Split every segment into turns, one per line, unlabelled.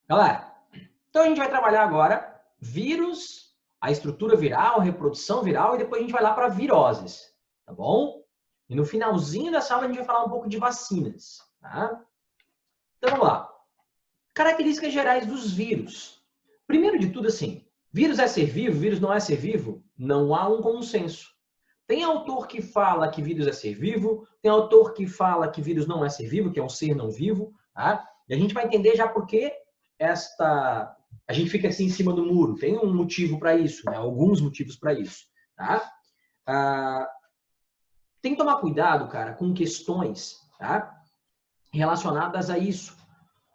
Galera, então a gente vai trabalhar agora vírus, a estrutura viral, reprodução viral e depois a gente vai lá para viroses, tá bom? E no finalzinho dessa aula a gente vai falar um pouco de vacinas, tá? Então vamos lá. Características gerais dos vírus. Primeiro de tudo, assim, vírus é ser vivo, vírus não é ser vivo? Não há um consenso. Tem autor que fala que vírus é ser vivo, tem autor que fala que vírus não é ser vivo, que é um ser não vivo, tá? E a gente vai entender já por que a gente fica assim em cima do muro. Tem um motivo para isso, né? Alguns motivos para isso, tá? Tem que tomar cuidado, cara, com questões, tá? Relacionadas a isso.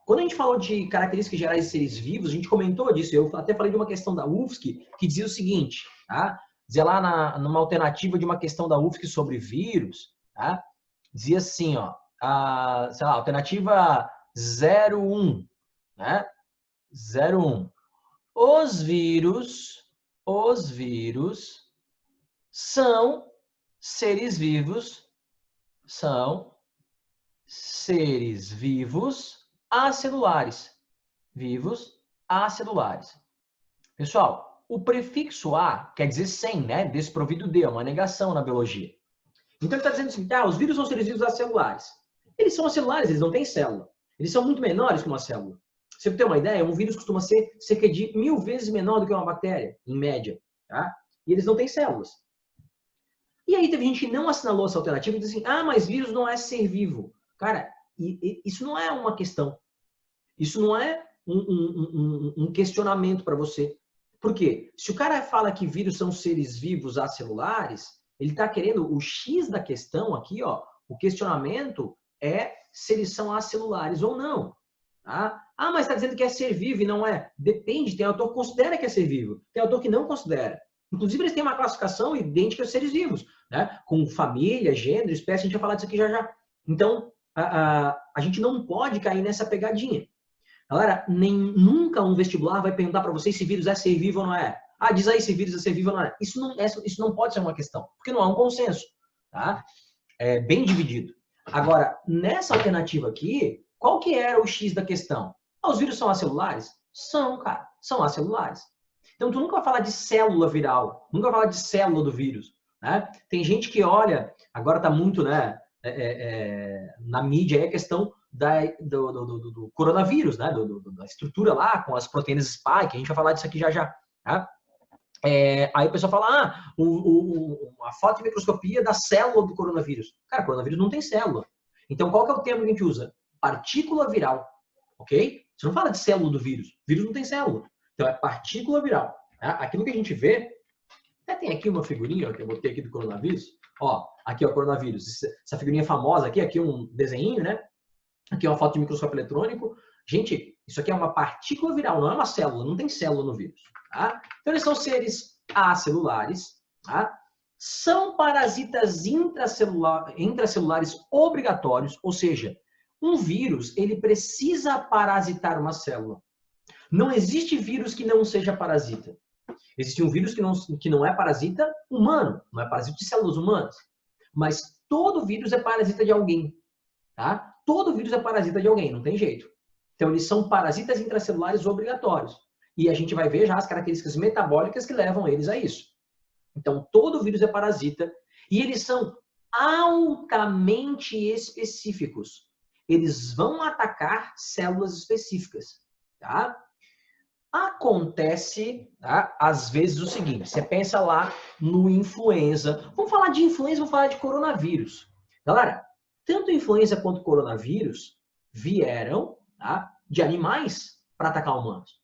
Quando a gente falou de características gerais de seres vivos, a gente comentou disso. Eu até falei de uma questão da UFSC que dizia o seguinte, tá? Dizia lá numa alternativa de uma questão da UFSC sobre vírus, tá? Dizia assim, ó, sei lá, alternativa 01, né? 01. Os vírus são seres vivos acelulares. Vivos acelulares. Pessoal, o prefixo a quer dizer sem, né? Desprovido de, é uma negação na biologia. Então ele está dizendo assim, os vírus são seres vivos acelulares. Eles são acelulares, eles não têm célula. Eles são muito menores que uma célula. Você ter uma ideia, um vírus costuma ser cerca de 1000 vezes menor do que uma bactéria, em média. Tá? E eles não têm células. E aí teve gente que não assinalou essa alternativa e disse assim, mas vírus não é ser vivo. Cara, isso não é uma questão. Isso não é um questionamento para você. Por quê? Se o cara fala que vírus são seres vivos acelulares, ele está querendo o X da questão aqui, ó. O questionamento é se eles são acelulares ou não. Tá? Mas está dizendo que é ser vivo e não é. Depende, tem autor que considera que é ser vivo, tem autor que não considera. Inclusive, eles têm uma classificação idêntica aos seres vivos, né? Com família, gênero, espécie, a gente vai falar disso aqui já já. Então, a gente não pode cair nessa pegadinha. Galera, nunca um vestibular vai perguntar para vocês se vírus é ser vivo ou não é. Diz aí se vírus é ser vivo ou não é. Isso não pode ser uma questão, porque não há um consenso. Tá? É bem dividido. Agora, nessa alternativa aqui, qual que era o X da questão? Os vírus são acelulares? São, cara. São acelulares. Então, tu nunca vai falar de célula viral, nunca vai falar de célula do vírus. Né? Tem gente que olha, agora está muito né, na mídia aí a questão do coronavírus, né? Da estrutura lá, com as proteínas spike, a gente vai falar disso aqui já já. Tá? Aí o pessoal fala, a foto de microscopia da célula do coronavírus. Cara, coronavírus não tem célula. Então, qual que é o termo que a gente usa? Partícula viral, ok? Você não fala de célula do vírus. O vírus não tem célula. Então, é partícula viral. Tá? Aquilo que a gente vê, até tem aqui uma figurinha ó, que eu botei aqui do coronavírus. Ó, aqui, ó, coronavírus. Essa figurinha famosa aqui um desenho, né? Aqui é uma foto de microscópio eletrônico. Gente, isso aqui é uma partícula viral, não é uma célula, não tem célula no vírus. Tá? Então, eles são seres acelulares, tá? São parasitas intracelulares obrigatórios, ou seja, um vírus ele precisa parasitar uma célula. Não existe vírus que não seja parasita. Existe um vírus que não é parasita humano, não é parasita de células humanas. Mas todo vírus é parasita de alguém. Tá? Todo vírus é parasita de alguém, não tem jeito. Então, eles são parasitas intracelulares obrigatórios. E a gente vai ver já as características metabólicas que levam eles a isso. Então, todo vírus é parasita e eles são altamente específicos. Eles vão atacar células específicas. Tá? Acontece, tá? Às vezes, o seguinte, você pensa lá no influenza. Vamos falar de influenza, vamos falar de coronavírus. Galera, tanto influenza quanto coronavírus vieram tá, de animais para atacar humanos.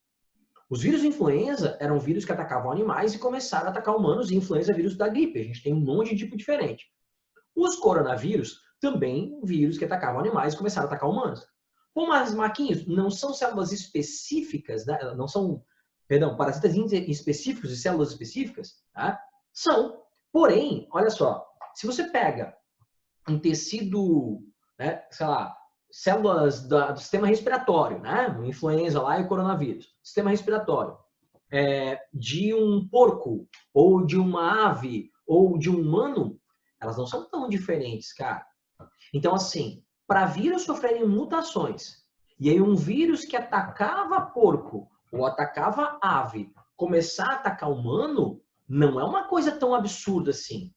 Os vírus influenza eram vírus que atacavam animais e começaram a atacar humanos, e influenza é vírus da gripe. A gente tem um monte de tipo diferente. Os coronavírus também vírus que atacavam animais e começaram a atacar humanos. Mas, Marquinhos, não são células específicas, né? Não são, parasitas específicos de células específicas? Tá? São. Porém, olha só, se você pega um tecido, né, sei lá, células do sistema respiratório, né, o influenza lá e o coronavírus, sistema respiratório, de um porco, ou de uma ave, ou de um humano, elas não são tão diferentes, cara. Então, assim, para vírus sofrerem mutações E aí um vírus que atacava porco ou atacava ave começar a atacar humano, não é uma coisa tão absurda assim.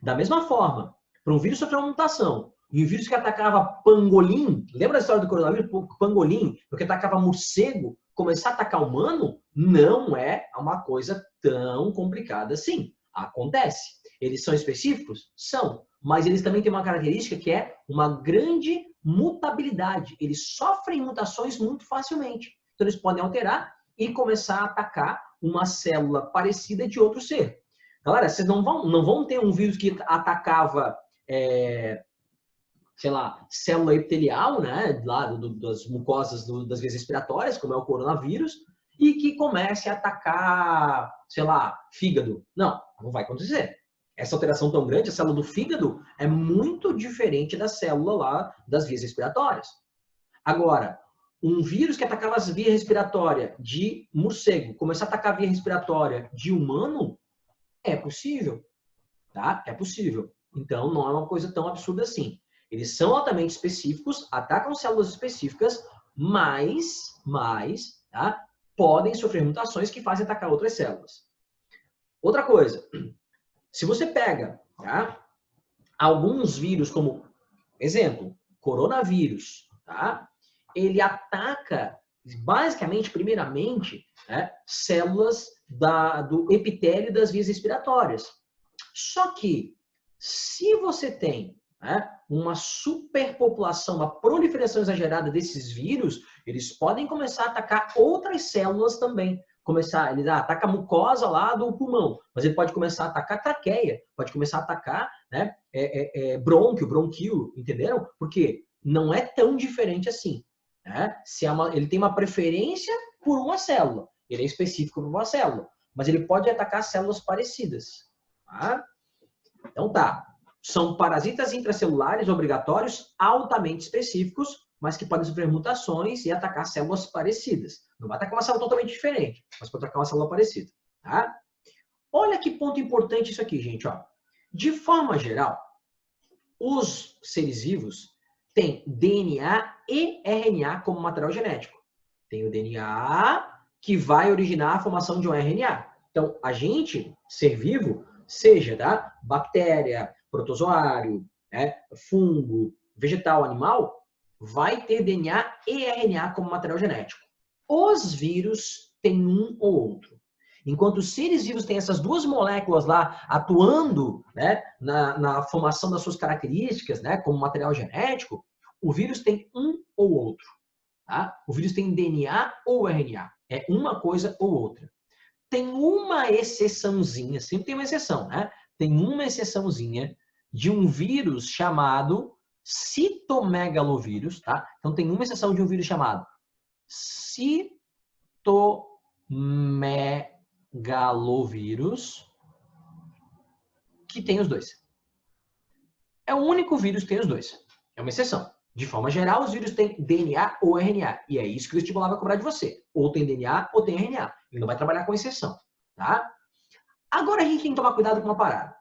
Da mesma forma, para um vírus sofrer uma mutação, e um vírus que atacava pangolim, lembra da história do coronavírus? Pangolim, porque atacava morcego, começar a atacar humano, não é uma coisa tão complicada assim. Acontece. Eles são específicos? São. Mas eles também têm uma característica que é uma grande mutabilidade. Eles sofrem mutações muito facilmente. Então eles podem alterar e começar a atacar uma célula parecida de outro ser. Galera, vocês não vão ter um vírus que atacava, sei lá, célula epitelial, né, lá das mucosas das vias respiratórias, como é o coronavírus, e que comece a atacar, sei lá, fígado. Não vai acontecer. Essa alteração tão grande, a célula do fígado, é muito diferente da célula lá das vias respiratórias. Agora, um vírus que atacava as vias respiratórias de morcego, começar a atacar a via respiratória de humano, é possível, tá? É possível. Então, não é uma coisa tão absurda assim. Eles são altamente específicos, atacam células específicas, mas tá? Podem sofrer mutações que fazem atacar outras células. Outra coisa, se você pega, tá, alguns vírus, como, exemplo, coronavírus, tá? Ele ataca, basicamente, primeiramente, né, células do epitélio das vias respiratórias. Só que, se você tem, né, uma superpopulação, uma proliferação exagerada desses vírus, eles podem começar a atacar outras células também. Ele ataca a mucosa lá do pulmão, mas ele pode começar a atacar a traqueia, pode começar a atacar, né, bronquio, entenderam? Porque não é tão diferente assim. Né? Ele tem uma preferência por uma célula, ele é específico por uma célula, mas ele pode atacar células parecidas. Tá? Então tá, são parasitas intracelulares obrigatórios altamente específicos, mas que podem sofrer mutações e atacar células parecidas. Não vai atacar uma célula totalmente diferente, mas pode atacar uma célula parecida. Tá? Olha que ponto importante isso aqui, gente. Ó. De forma geral, os seres vivos têm DNA e RNA como material genético. Tem o DNA que vai originar a formação de um RNA. Então, a gente, ser vivo, seja da bactéria, protozoário, né, fungo, vegetal, animal, vai ter DNA e RNA como material genético. Os vírus têm um ou outro. Enquanto os seres vivos têm essas duas moléculas lá atuando, né, na formação das suas características, né, como material genético, o vírus tem um ou outro. Tá? O vírus tem DNA ou RNA. É uma coisa ou outra. Tem uma exceçãozinha, sempre tem uma exceção, né? Tem uma exceçãozinha de um vírus chamado citomegalovírus, tá? Então tem uma exceção de um vírus chamado citomegalovírus que tem os dois. É o único vírus que tem os dois. É uma exceção. De forma geral, os vírus têm DNA ou RNA. E é isso que o vestibular vai cobrar de você. Ou tem DNA ou tem RNA. Ele não vai trabalhar com exceção. Tá? Agora a gente tem que tomar cuidado com uma parada.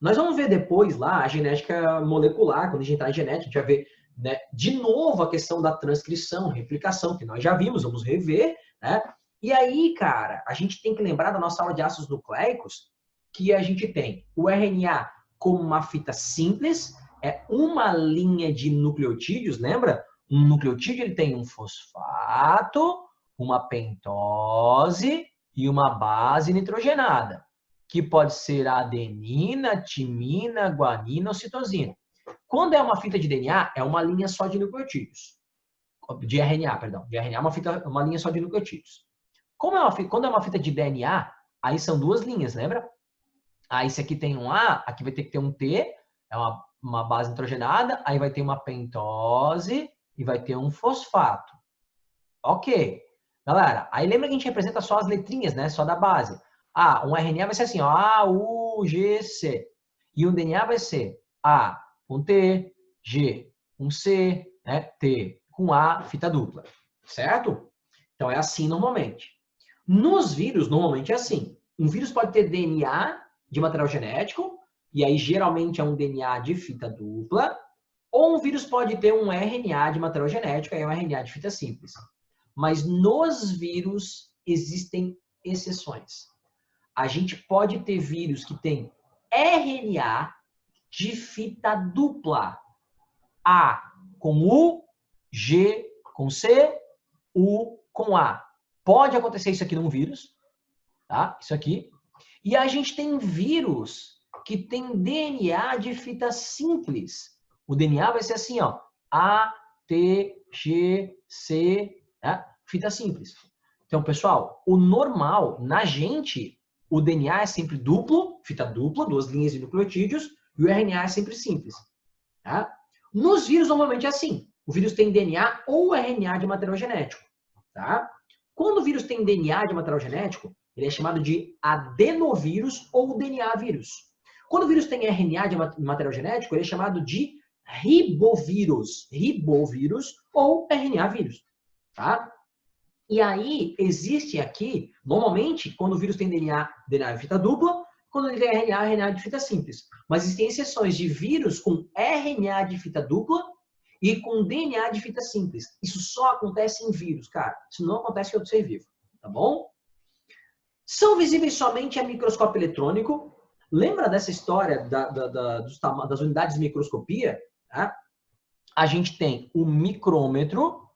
Nós vamos ver depois lá a genética molecular. Quando a gente entrar em genética, a gente vai ver, né, de novo a questão da transcrição, replicação, que nós já vimos, vamos rever. Né? E aí, cara, a gente tem que lembrar da nossa aula de ácidos nucleicos que a gente tem o RNA como uma fita simples, é uma linha de nucleotídeos, lembra? Um nucleotídeo ele tem um fosfato, uma pentose e uma base nitrogenada, que pode ser adenina, timina, guanina ou citosina. Quando é uma fita de DNA, é uma linha só de nucleotídeos. De RNA, perdão. De RNA é uma linha só de nucleotídeos. Quando é uma fita de DNA, aí são duas linhas, lembra? Aí esse aqui tem um A, aqui vai ter que ter um T, é uma base nitrogenada, aí vai ter uma pentose e vai ter um fosfato. Ok. Galera, aí lembra que a gente representa só as letrinhas, né? Só da base. Ah, um RNA vai ser assim, ó, A, U, G, C. E um DNA vai ser A com T, G com C, né? T com A, fita dupla. Certo? Então é assim normalmente. Nos vírus, normalmente é assim. Um vírus pode ter DNA de material genético, e aí geralmente é um DNA de fita dupla, Ou um vírus pode ter um RNA de material genético, aí é um RNA de fita simples. Mas nos vírus existem exceções. A gente pode ter vírus que tem RNA de fita dupla. A com U, G com C, U com A. Pode acontecer isso aqui num vírus, tá? Isso aqui. E a gente tem vírus que tem DNA de fita simples. O DNA vai ser assim, ó. A, T, G, C, né? Fita simples. Então, pessoal, o normal, na gente, o DNA é sempre duplo, fita dupla, 2 linhas de nucleotídeos, e o RNA é sempre simples. Tá? Nos vírus, normalmente é assim. O vírus tem DNA ou RNA de material genético. Tá? Quando o vírus tem DNA de material genético, ele é chamado de adenovírus ou DNA vírus. Quando o vírus tem RNA de material genético, ele é chamado de ribovírus ou RNA vírus. Tá? E aí, existe aqui, normalmente, quando o vírus tem DNA de fita dupla, quando ele tem RNA de fita simples. Mas existem exceções de vírus com RNA de fita dupla e com DNA de fita simples. Isso só acontece em vírus, cara. Isso não acontece em outro ser vivo, tá bom? São visíveis somente a microscópio eletrônico. Lembra dessa história das unidades de microscopia? Tá? A gente tem o micrômetro.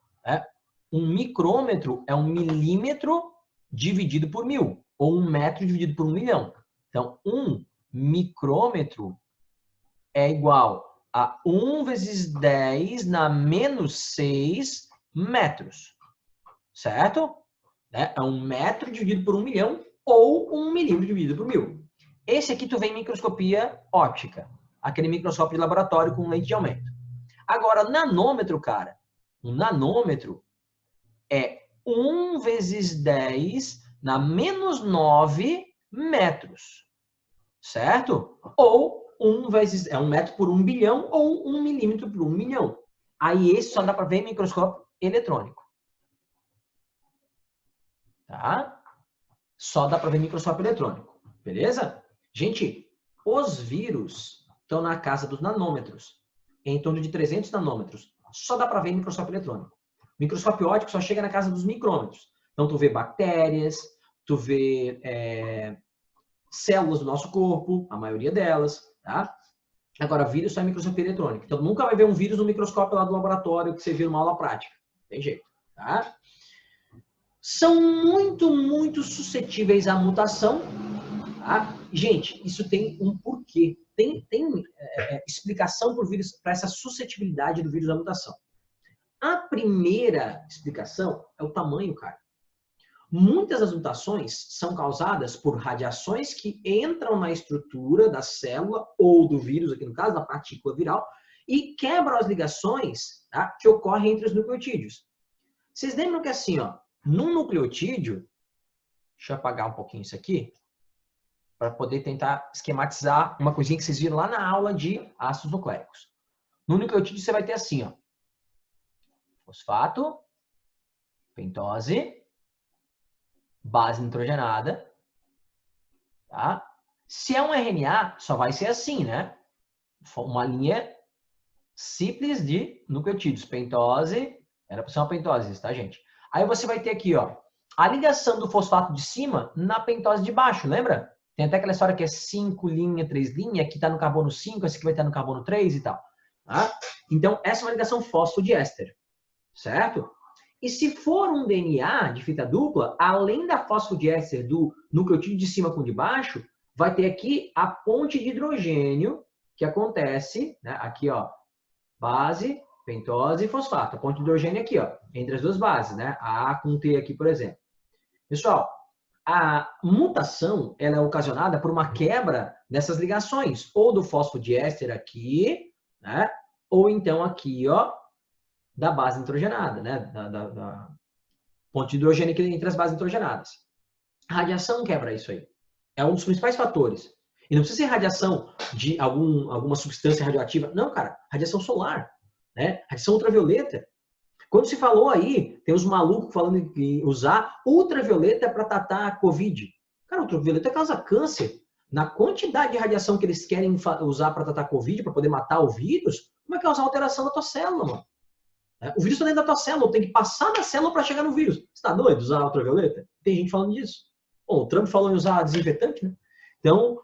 Um micrômetro é 1 milímetro dividido por 1000, ou 1 metro dividido por 1 milhão. Então, 1 micrômetro é igual a 1 vezes 10 na menos 6 metros. Certo? É 1 metro dividido por 1 milhão ou 1 milímetro dividido por 1000. Esse aqui tu vê em microscopia óptica. Aquele microscópio de laboratório com lente de aumento. Agora, nanômetro, cara. Um nanômetro é 1 vezes 10 na menos 9 metros. Certo? Ou 1 vezes... É 1 metro por 1 bilhão ou 1 milímetro por 1 milhão. Aí esse só dá para ver em microscópio eletrônico. Tá? Só dá para ver em microscópio eletrônico. Beleza? Gente, os vírus estão na casa dos nanômetros. Em torno de 300 nanômetros. Só dá para ver em microscópio eletrônico. Microscópio óptico só chega na casa dos micrômetros. Então, tu vê bactérias, tu vê células do nosso corpo, a maioria delas, tá? Agora, vírus só é microscopia eletrônica. Então, nunca vai ver um vírus no microscópio lá do laboratório que você vê numa aula prática. Tem jeito, tá? São muito suscetíveis à mutação, tá? Gente, isso tem um porquê. Tem explicação para essa suscetibilidade do vírus à mutação. A primeira explicação é o tamanho, cara. Muitas das mutações são causadas por radiações que entram na estrutura da célula ou do vírus, aqui no caso, da partícula viral, e quebram as ligações, tá, que ocorrem entre os nucleotídeos. Vocês lembram que assim, ó, num nucleotídeo, deixa eu apagar um pouquinho isso aqui, para poder tentar esquematizar uma coisinha que vocês viram lá na aula de ácidos nucleicos. No nucleotídeo você vai ter assim, ó, fosfato, pentose, base nitrogenada, tá? Se é um RNA, só vai ser assim, né? Uma linha simples de nucleotídeos. Pentose, era para ser uma pentose, tá, gente? Aí você vai ter aqui, ó, a ligação do fosfato de cima na pentose de baixo, lembra? Tem até aquela história que é 5 linha, 3 linha, aqui tá no carbono 5, esse aqui vai estar no carbono 3 e tal. Tá? Então, essa é uma ligação fosfodiéster, certo? E se for um DNA de fita dupla, além da fosfodiéster do nucleotídeo de cima com o de baixo, vai ter aqui a ponte de hidrogênio que acontece, né? Aqui, ó, base, pentose e fosfato. A ponte de hidrogênio aqui, ó, entre as duas bases, né? A com T aqui, por exemplo. Pessoal, a mutação ela é ocasionada por uma quebra dessas ligações, ou do fosfodiéster aqui, né? Ou então aqui, ó, da base nitrogenada, né? Da ponte de hidrogênio aqui entre as bases nitrogenadas. A radiação quebra isso aí. É um dos principais fatores. E não precisa ser radiação de alguma substância radioativa. Não, cara. Radiação solar, né? Radiação ultravioleta. Quando se falou aí, tem uns malucos falando que usar ultravioleta para tratar a Covid. Cara, ultravioleta causa câncer. Na quantidade de radiação que eles querem usar para tratar a Covid, para poder matar o vírus, vai causar alteração na tua célula, mano. O vírus está dentro da tua célula, tem que passar na célula para chegar no vírus. Você tá doido usar ultravioleta? Tem gente falando disso. Bom, o Trump falou em usar desinfetante, né? Então,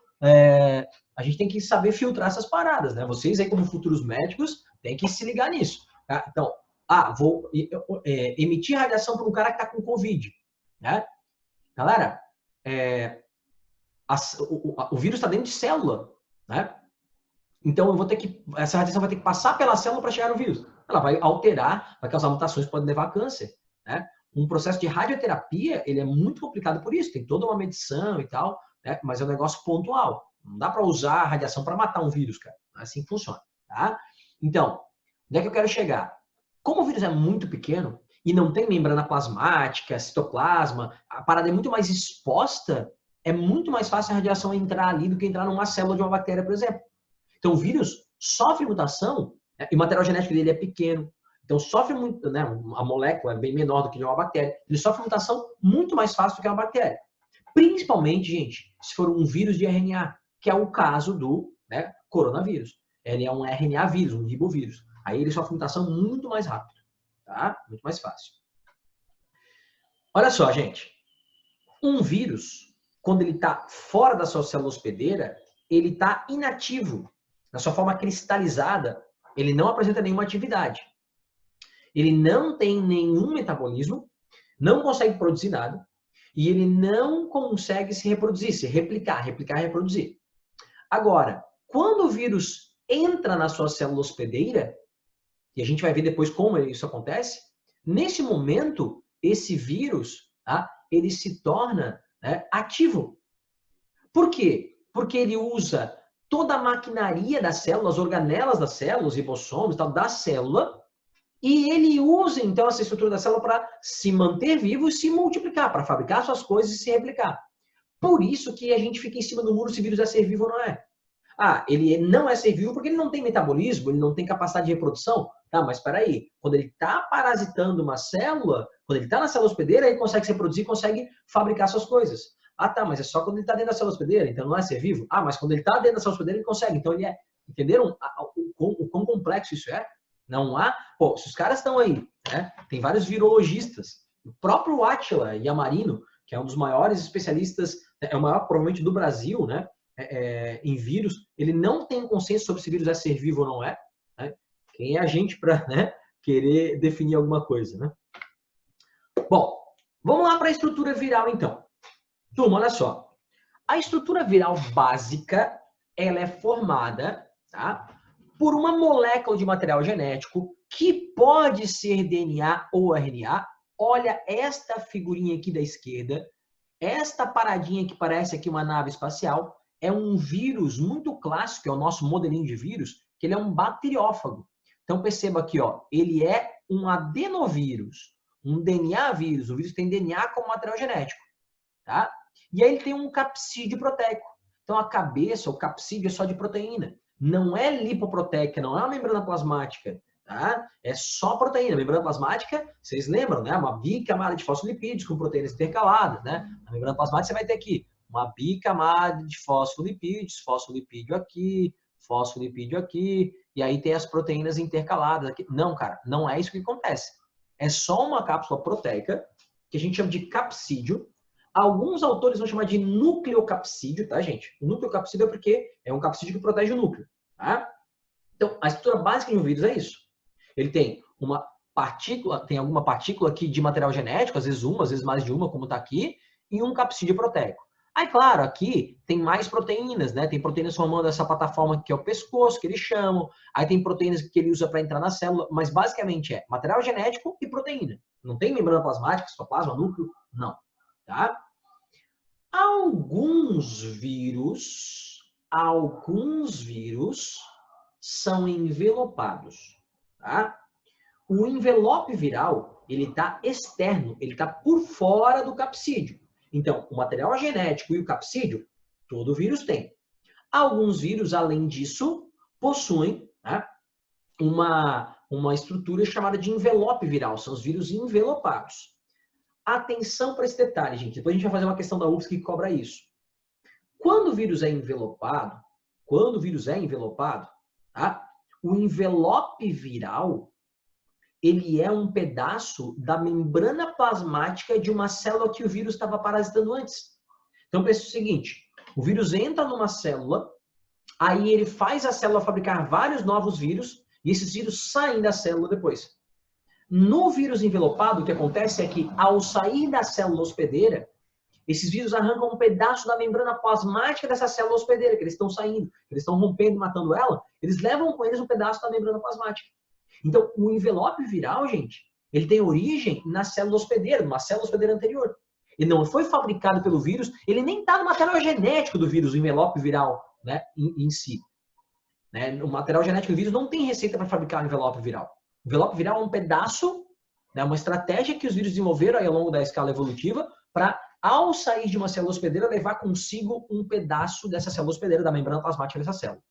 a gente tem que saber filtrar essas paradas, né? Vocês aí, como futuros médicos, tem que se ligar nisso. Tá? Então, vou emitir radiação para um cara que está com Covid, né? Galera, o vírus está dentro de célula, né? Então, essa radiação vai ter que passar pela célula para chegar no vírus. Ela vai alterar, vai causar mutações que podem levar a câncer, né? Um processo de radioterapia, ele é muito complicado por isso, tem toda uma medição e tal, né? Mas é um negócio pontual. Não dá para usar a radiação para matar um vírus, cara. Assim funciona, tá? Então, onde é que eu quero chegar? Como o vírus é muito pequeno e não tem membrana plasmática, citoplasma, a parada é muito mais exposta, é muito mais fácil a radiação entrar ali do que entrar numa célula de uma bactéria, por exemplo. Então, o vírus sofre mutação, né, e o material genético dele é pequeno. Então, sofre muito, né, a molécula é bem menor do que de uma bactéria. Ele sofre mutação muito mais fácil do que uma bactéria. Principalmente, gente, se for um vírus de RNA, que é o caso do, né, coronavírus. Ele é um RNA vírus, um ribovírus. Aí ele sofre mutação muito mais rápido, tá? Muito mais fácil. Olha só, gente. Um vírus, quando ele está fora da sua célula hospedeira, ele está inativo. Na sua forma cristalizada, ele não apresenta nenhuma atividade. Ele não tem nenhum metabolismo, não consegue produzir nada, e ele não consegue se reproduzir, se replicar, reproduzir. Agora, quando o vírus entra na sua célula hospedeira, e a gente vai ver depois como isso acontece, nesse momento, esse vírus, tá, ele se torna, né, ativo. Por quê? Porque ele usa toda a maquinaria da célula, as organelas da célula, os ribossomos e tal, da célula, e ele usa, então, essa estrutura da célula para se manter vivo e se multiplicar, para fabricar suas coisas e se replicar. Por isso que a gente fica em cima do muro se o vírus é ser vivo ou não é. Ele não é ser vivo porque ele não tem metabolismo, ele não tem capacidade de reprodução. Tá, mas espera aí. Quando ele está parasitando uma célula, quando ele está na célula hospedeira, ele consegue se reproduzir, consegue fabricar suas coisas. Tá, mas é só quando ele está dentro da célula hospedeira, então não é ser vivo? Mas quando ele está dentro da célula hospedeira, ele consegue. Então ele é. Entenderam o quão complexo isso é? Não há. Pô, se os caras estão aí, né? Tem vários virologistas. O próprio Átila Yamarino, que é um dos maiores especialistas, é o maior provavelmente do Brasil, né? Em vírus, ele não tem consciência sobre se vírus é ser vivo ou não é. Né? Quem é a gente para, né, querer definir alguma coisa, né? Bom, vamos lá para a estrutura viral, então. Turma, olha só. A estrutura viral básica, ela é formada, tá, por uma molécula de material genético que pode ser DNA ou RNA. Olha esta figurinha aqui da esquerda. Esta paradinha que parece aqui uma nave espacial é um vírus muito clássico, que é o nosso modelinho de vírus, que ele é um bacteriófago. Então perceba aqui, ó, ele é um adenovírus, um DNA vírus. O vírus tem DNA como material genético, tá? E aí ele tem um capsídeo proteico. Então a cabeça, o capsídeo é só de proteína. Não é lipoproteica, não é uma membrana plasmática, tá? É só proteína. A membrana plasmática, vocês lembram, né? Uma bicamada de fosfolipídios com proteínas intercaladas, né? A membrana plasmática você vai ter aqui uma bicamada de fosfolipídios, fosfolipídio aqui, e aí tem as proteínas intercaladas aqui. Não, cara, não é isso que acontece. É só uma cápsula proteica, que a gente chama de capsídeo. Alguns autores vão chamar de nucleocapsídeo, tá, gente? O nucleocapsídeo é porque é um capsídeo que protege o núcleo, tá? Então, a estrutura básica de um vírus é isso. Ele tem uma partícula, tem alguma partícula aqui de material genético, às vezes uma, às vezes mais de uma, como está aqui, e um capsídeo proteico. Aí, claro, aqui tem mais proteínas, né? Tem proteínas formando essa plataforma que é o pescoço, que eles chamam. Aí tem proteínas que ele usa para entrar na célula, mas basicamente é material genético e proteína. Não tem membrana plasmática, citoplasma, núcleo, não. Tá? Alguns vírus são envelopados. Tá? O envelope viral, ele está externo, ele está por fora do capsídeo. Então, o material genético e o capsídeo, todo vírus tem. Alguns vírus, além disso, possuem, né, uma estrutura chamada de envelope viral. São os vírus envelopados. Atenção para esse detalhe, gente. Depois a gente vai fazer uma questão da UFSC que cobra isso. Quando o vírus é envelopado, tá, O envelope viral, ele é um pedaço da membrana plasmática de uma célula que o vírus estava parasitando antes. Então, pensa o seguinte, o vírus entra numa célula, aí ele faz a célula fabricar vários novos vírus, e esses vírus saem da célula depois. No vírus envelopado, o que acontece é que, ao sair da célula hospedeira, esses vírus arrancam um pedaço da membrana plasmática dessa célula hospedeira, que eles estão saindo, que eles estão rompendo, matando ela, eles levam com eles um pedaço da membrana plasmática. Então, o envelope viral, gente, ele tem origem na célula hospedeira, numa célula hospedeira anterior. Ele não foi fabricado pelo vírus, ele nem está no material genético do vírus, o envelope viral, né, em si. Né? O material genético do vírus não tem receita para fabricar o envelope viral. O envelope viral é um pedaço, né, uma estratégia que os vírus desenvolveram aí ao longo da escala evolutiva para, ao sair de uma célula hospedeira, levar consigo um pedaço dessa célula hospedeira, da membrana plasmática dessa célula.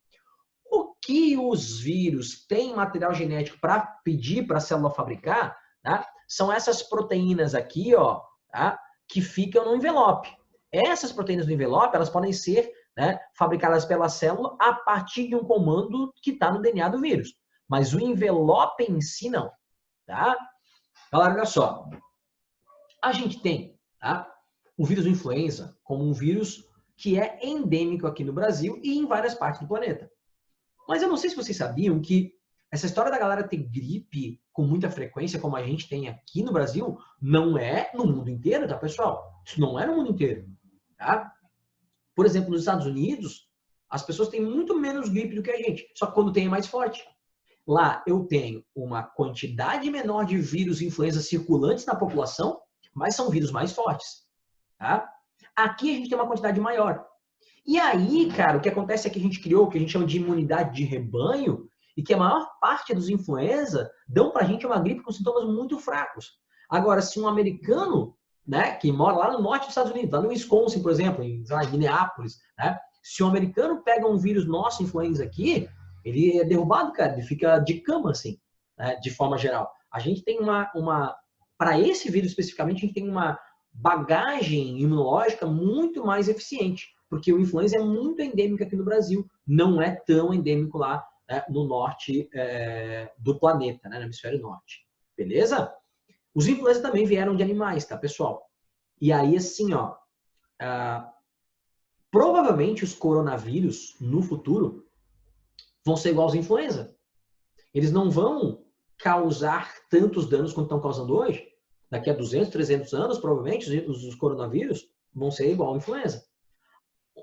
O que os vírus têm material genético para pedir para a célula fabricar, tá, são essas proteínas aqui, ó, tá, que ficam no envelope. Essas proteínas do envelope, elas podem ser, né, fabricadas pela célula a partir de um comando que está no DNA do vírus. Mas o envelope em si não. Tá? Galera, olha só. A gente tem, tá, o vírus do influenza como um vírus que é endêmico aqui no Brasil e em várias partes do planeta. Mas eu não sei se vocês sabiam que essa história da galera ter gripe com muita frequência, como a gente tem aqui no Brasil, não é no mundo inteiro, tá, pessoal? Isso não é no mundo inteiro, tá? Por exemplo, nos Estados Unidos, as pessoas têm muito menos gripe do que a gente, só que quando tem é mais forte. Lá eu tenho uma quantidade menor de vírus influenza circulantes na população, mas são vírus mais fortes, tá? Aqui a gente tem uma quantidade maior. E aí, cara, o que acontece é que a gente criou o que a gente chama de imunidade de rebanho, e que a maior parte dos influenza dão pra gente uma gripe com sintomas muito fracos. Agora, se um americano, né, que mora lá no norte dos Estados Unidos, lá no Wisconsin, por exemplo, em Minneapolis, né, se um americano pega um vírus nosso, influenza aqui, ele é derrubado, cara, ele fica de cama, assim, né, de forma geral. A gente tem para esse vírus especificamente, a gente tem uma bagagem imunológica muito mais eficiente, porque o influenza é muito endêmico aqui no Brasil, não é tão endêmico lá, né, no norte do planeta, né, no hemisfério norte. Beleza? Os influenza também vieram de animais, tá, pessoal? E aí, assim, ó, provavelmente os coronavírus, no futuro, vão ser igual aos influenza. Eles não vão causar tantos danos quanto estão causando hoje. Daqui a 200, 300 anos, provavelmente, os coronavírus vão ser igual ao influenza.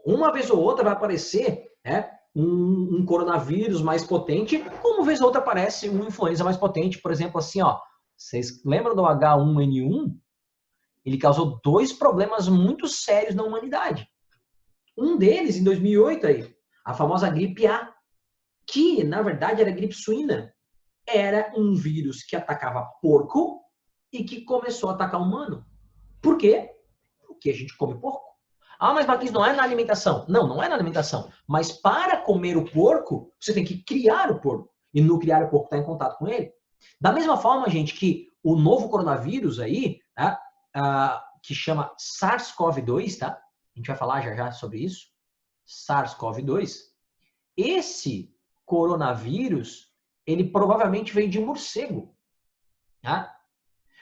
Uma vez ou outra vai aparecer, né, um coronavírus mais potente, como uma vez ou outra aparece um influenza mais potente. Por exemplo, assim, ó, vocês lembram do H1N1? Ele causou 2 problemas muito sérios na humanidade. Um deles, em 2008, aí, a famosa gripe A, que, na verdade, era gripe suína. Era um vírus que atacava porco e que começou a atacar humano. Por quê? Porque a gente come porco. Ah, mas Marquinhos, não é na alimentação. Não, não é na alimentação. Mas para comer o porco, você tem que criar o porco. E no criar o porco está em contato com ele. Da mesma forma, gente, que o novo coronavírus aí, tá, que chama SARS-CoV-2, tá? A gente vai falar já já sobre isso. SARS-CoV-2. Esse coronavírus, ele provavelmente veio de morcego. Tá?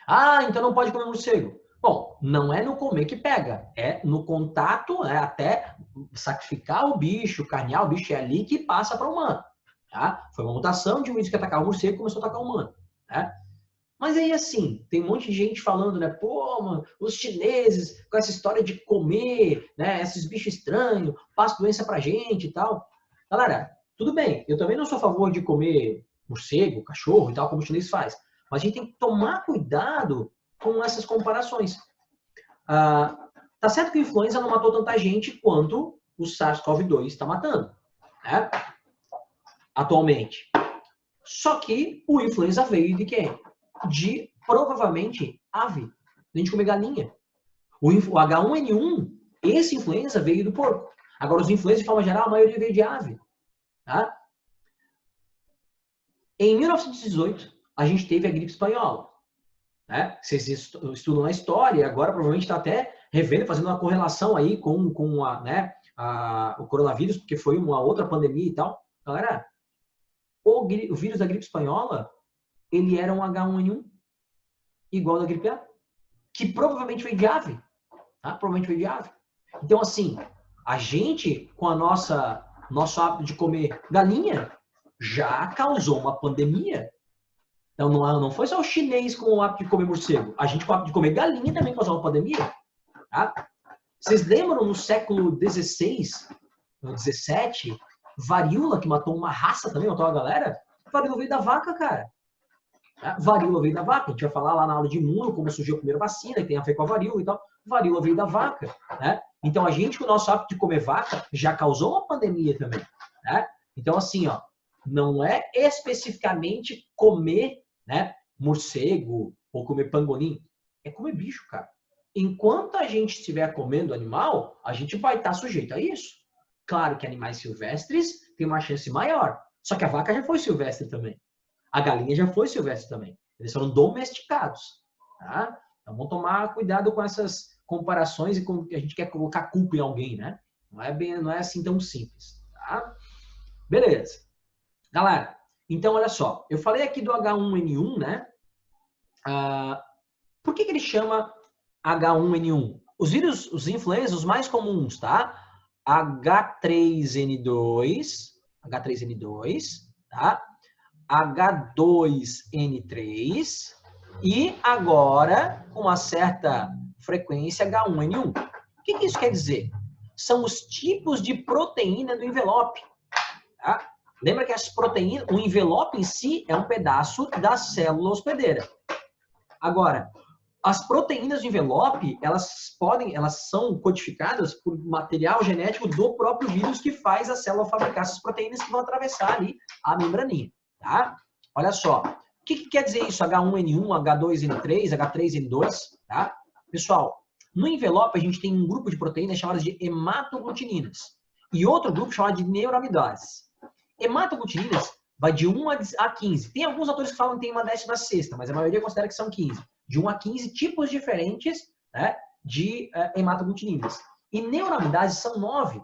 Ah, então não pode comer morcego. Bom, não é no comer que pega, é no contato, até sacrificar o bicho, carnear o bicho, é ali que passa para o humano. Tá? Foi uma mutação de um vírus que atacava o morcego e começou a atacar o humano. Tá? Mas aí, assim, tem um monte de gente falando, né? Pô, mano, os chineses com essa história de comer, né? Esses bichos estranhos, passam doença pra gente e tal. Galera, tudo bem, eu também não sou a favor de comer morcego, cachorro e tal, como o chinês faz. Mas a gente tem que tomar cuidado com essas comparações. Tá certo que a influenza não matou tanta gente quanto o SARS-CoV-2 está matando, né? Atualmente. Só que o influenza veio de quem? De, provavelmente, ave. A gente come galinha. O H1N1, esse influenza veio do porco. Agora, os influenzas, de forma geral, a maioria veio de ave. Tá? Em 1918, a gente teve a gripe espanhola. Né? Vocês estudam na história, agora provavelmente está até revendo, fazendo uma correlação aí com o coronavírus, porque foi uma outra pandemia e tal. Galera, o vírus da gripe espanhola, ele era um H1N1 igual ao da gripe A, que provavelmente veio de ave. Tá? Provavelmente veio de ave. Então, assim, a gente, com a nosso hábito de comer galinha, já causou uma pandemia. Então, não foi só o chinês com o hábito de comer morcego. A gente com o hábito de comer galinha também causou uma pandemia. Tá? Vocês lembram no século XVI, no XVII, varíola, que matou uma raça também, matou uma galera? Varíola veio da vaca, cara. Varíola veio da vaca. A gente vai falar lá na aula de imuno como surgiu a primeira vacina, e tem a ver com a varíola e tal. Varíola veio da vaca. Né? Então, a gente, com o nosso hábito de comer vaca, já causou uma pandemia também. Né? Então, assim, ó, não é especificamente comer, né, morcego ou comer pangolim. É comer bicho, cara. Enquanto a gente estiver comendo animal, a gente vai estar sujeito a isso. Claro que animais silvestres têm uma chance maior. Só que a vaca já foi silvestre também. A galinha já foi silvestre também. Eles foram domesticados. Tá? Então vamos tomar cuidado com essas comparações e com que a gente quer colocar culpa em alguém, né? Não é assim tão simples. Tá? Beleza. Galera, então olha só. Eu falei aqui do H1N1, né? Por que ele chama H1N1? Os vírus, os influenza, os mais comuns, tá? H3N2, tá? H2N3 e agora, com uma certa frequência, H1N1. O que isso quer dizer? São os tipos de proteína do envelope. Tá? Lembra que as proteínas, o envelope em si é um pedaço da célula hospedeira. Agora, as proteínas de envelope, elas são codificadas por material genético do próprio vírus que faz a célula fabricar essas proteínas que vão atravessar ali a membraninha. Tá? Olha só, o que quer dizer isso? H1N1, H2N3, H3N2, tá? Pessoal, no envelope a gente tem um grupo de proteínas chamadas de hematoglutininas e outro grupo chamado de neuramidases. Hematoglutininas vai de 1 a 15. Tem alguns autores que falam que tem uma 16ª, mas a maioria considera que são 15. De 1 a 15 tipos diferentes, né, de hematoglutininas. E neuramidases são 9.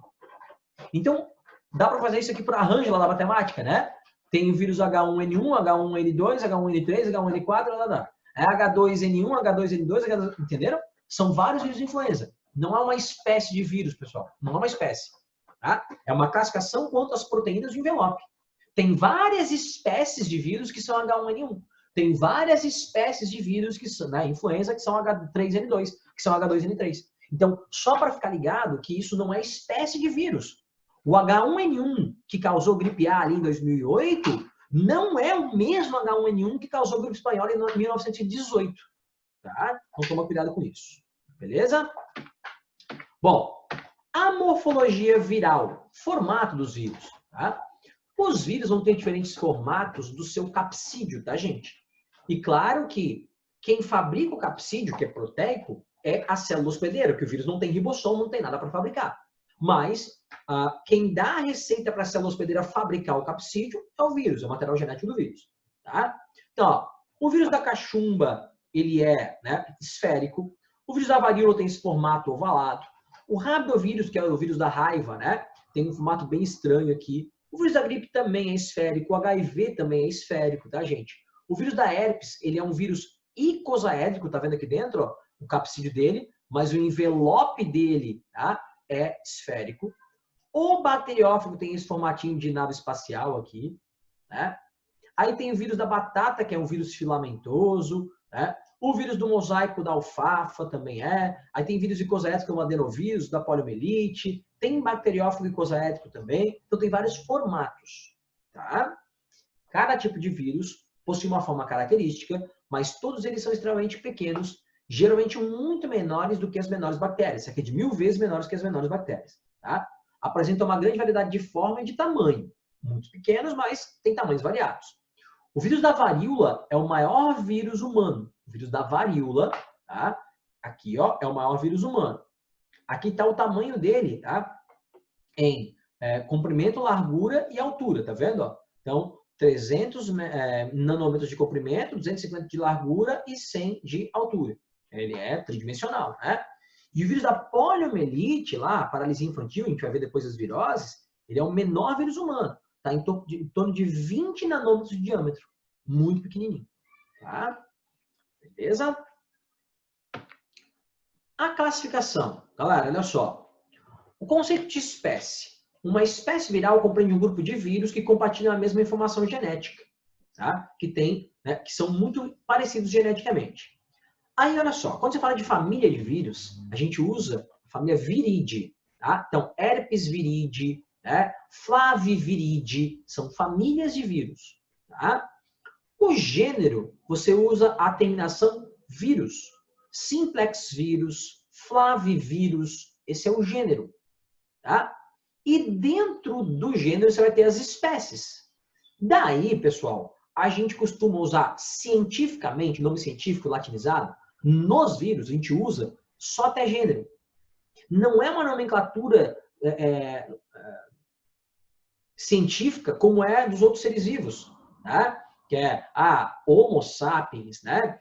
Então, dá para fazer isso aqui por arranjo lá da matemática, né? Tem o vírus H1N1, H1N2, H1N3, H1N4, H2N1, H2N2, H2... Entenderam? São vários vírus de influenza. Não é uma espécie de vírus, pessoal. Não é uma espécie. Tá? É uma classificação quanto às proteínas do envelope. Tem várias espécies de vírus que são H1N1. Tem várias espécies de vírus que são, né, influenza, que são H3N2, que são H2N3. Então, só para ficar ligado que isso não é espécie de vírus. O H1N1 que causou gripe A ali em 2008 não é o mesmo H1N1 que causou gripe espanhola em 1918. Tá? Então, toma cuidado com isso. Beleza? Bom, a morfologia viral, formato dos vírus. Tá? Os vírus vão ter diferentes formatos do seu capsídeo, tá, gente? E claro que quem fabrica o capsídeo, que é proteico, é a célula hospedeira, porque o vírus não tem ribossomo, não tem nada para fabricar. Mas quem dá a receita para a célula hospedeira fabricar o capsídeo é o vírus, é o material genético do vírus. Tá? Então, ó, o vírus da cachumba, ele é, né, esférico. O vírus da varíola tem esse formato ovalado. O rabdovírus, que é o vírus da raiva, né, tem um formato bem estranho aqui. O vírus da gripe também é esférico. O HIV também é esférico, tá, gente? O vírus da herpes, ele é um vírus icosaédrico, tá vendo aqui dentro, ó, o capsídeo dele, mas o envelope dele, tá, é esférico. O bacteriófago tem esse formatinho de nave espacial aqui, né? Aí tem o vírus da batata, que é um vírus filamentoso, né? O vírus do mosaico da alfafa também é. Aí tem vírus icosaédrico, como o adenovírus, da poliomielite. Tem bacteriófago icosaédrico também. Então tem vários formatos, tá? Cada tipo de vírus possui uma forma característica, mas todos eles são extremamente pequenos, geralmente muito menores do que as menores bactérias. Isso aqui é de 1000 vezes menores que as menores bactérias, tá? Apresentam uma grande variedade de forma e de tamanho. Muito pequenos, mas tem tamanhos variados. O vírus da varíola é o maior vírus humano. O vírus da varíola, tá? Aqui, ó, é o maior vírus humano. Aqui está o tamanho dele, tá? Em comprimento, largura e altura, tá vendo? Ó? Então, 300 nanômetros de comprimento, 250 de largura e 100 de altura. Ele é tridimensional, né? E o vírus da poliomielite, lá, paralisia infantil, a gente vai ver depois as viroses, ele é o menor vírus humano. está em torno de 20 nanômetros de diâmetro. Muito pequenininho. Tá? Beleza? A classificação. Galera, olha só. O conceito de espécie. Uma espécie viral compreende um grupo de vírus que compartilham a mesma informação genética. Tá? Que são muito parecidos geneticamente. Aí, olha só. Quando você fala de família de vírus, a gente usa a família Viridae. Tá? Então, herpes viridae, né? Flaviviridae, são famílias de vírus. Tá? O gênero, você usa a terminação vírus. Simplex vírus, flavivírus, esse é o gênero. Tá? E dentro do gênero você vai ter as espécies. Daí, pessoal, a gente costuma usar cientificamente, nome científico latinizado, nos vírus a gente usa só até gênero. Não é uma nomenclatura científica como é dos outros seres vivos. Tá? Que é a Homo sapiens, né?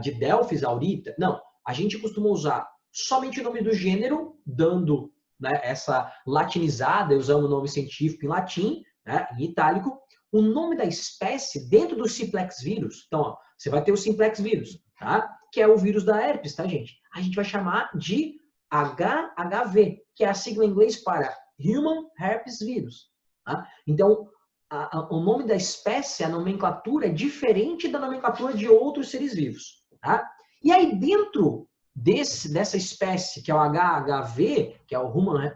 De Delphis aurita. Não, a gente costuma usar somente o nome do gênero, dando, né, essa latinizada, usando o nome científico em latim, né, em itálico, o nome da espécie dentro do simplex vírus. Então, ó, você vai ter o simplex vírus, tá? Que é o vírus da herpes, tá, gente? A gente vai chamar de HHV, que é a sigla em inglês para Human Herpes Virus. Tá? Então, o nome da espécie, a nomenclatura é diferente da nomenclatura de outros seres vivos. Tá? E aí, dentro dessa espécie, que é o HHV, que é o Human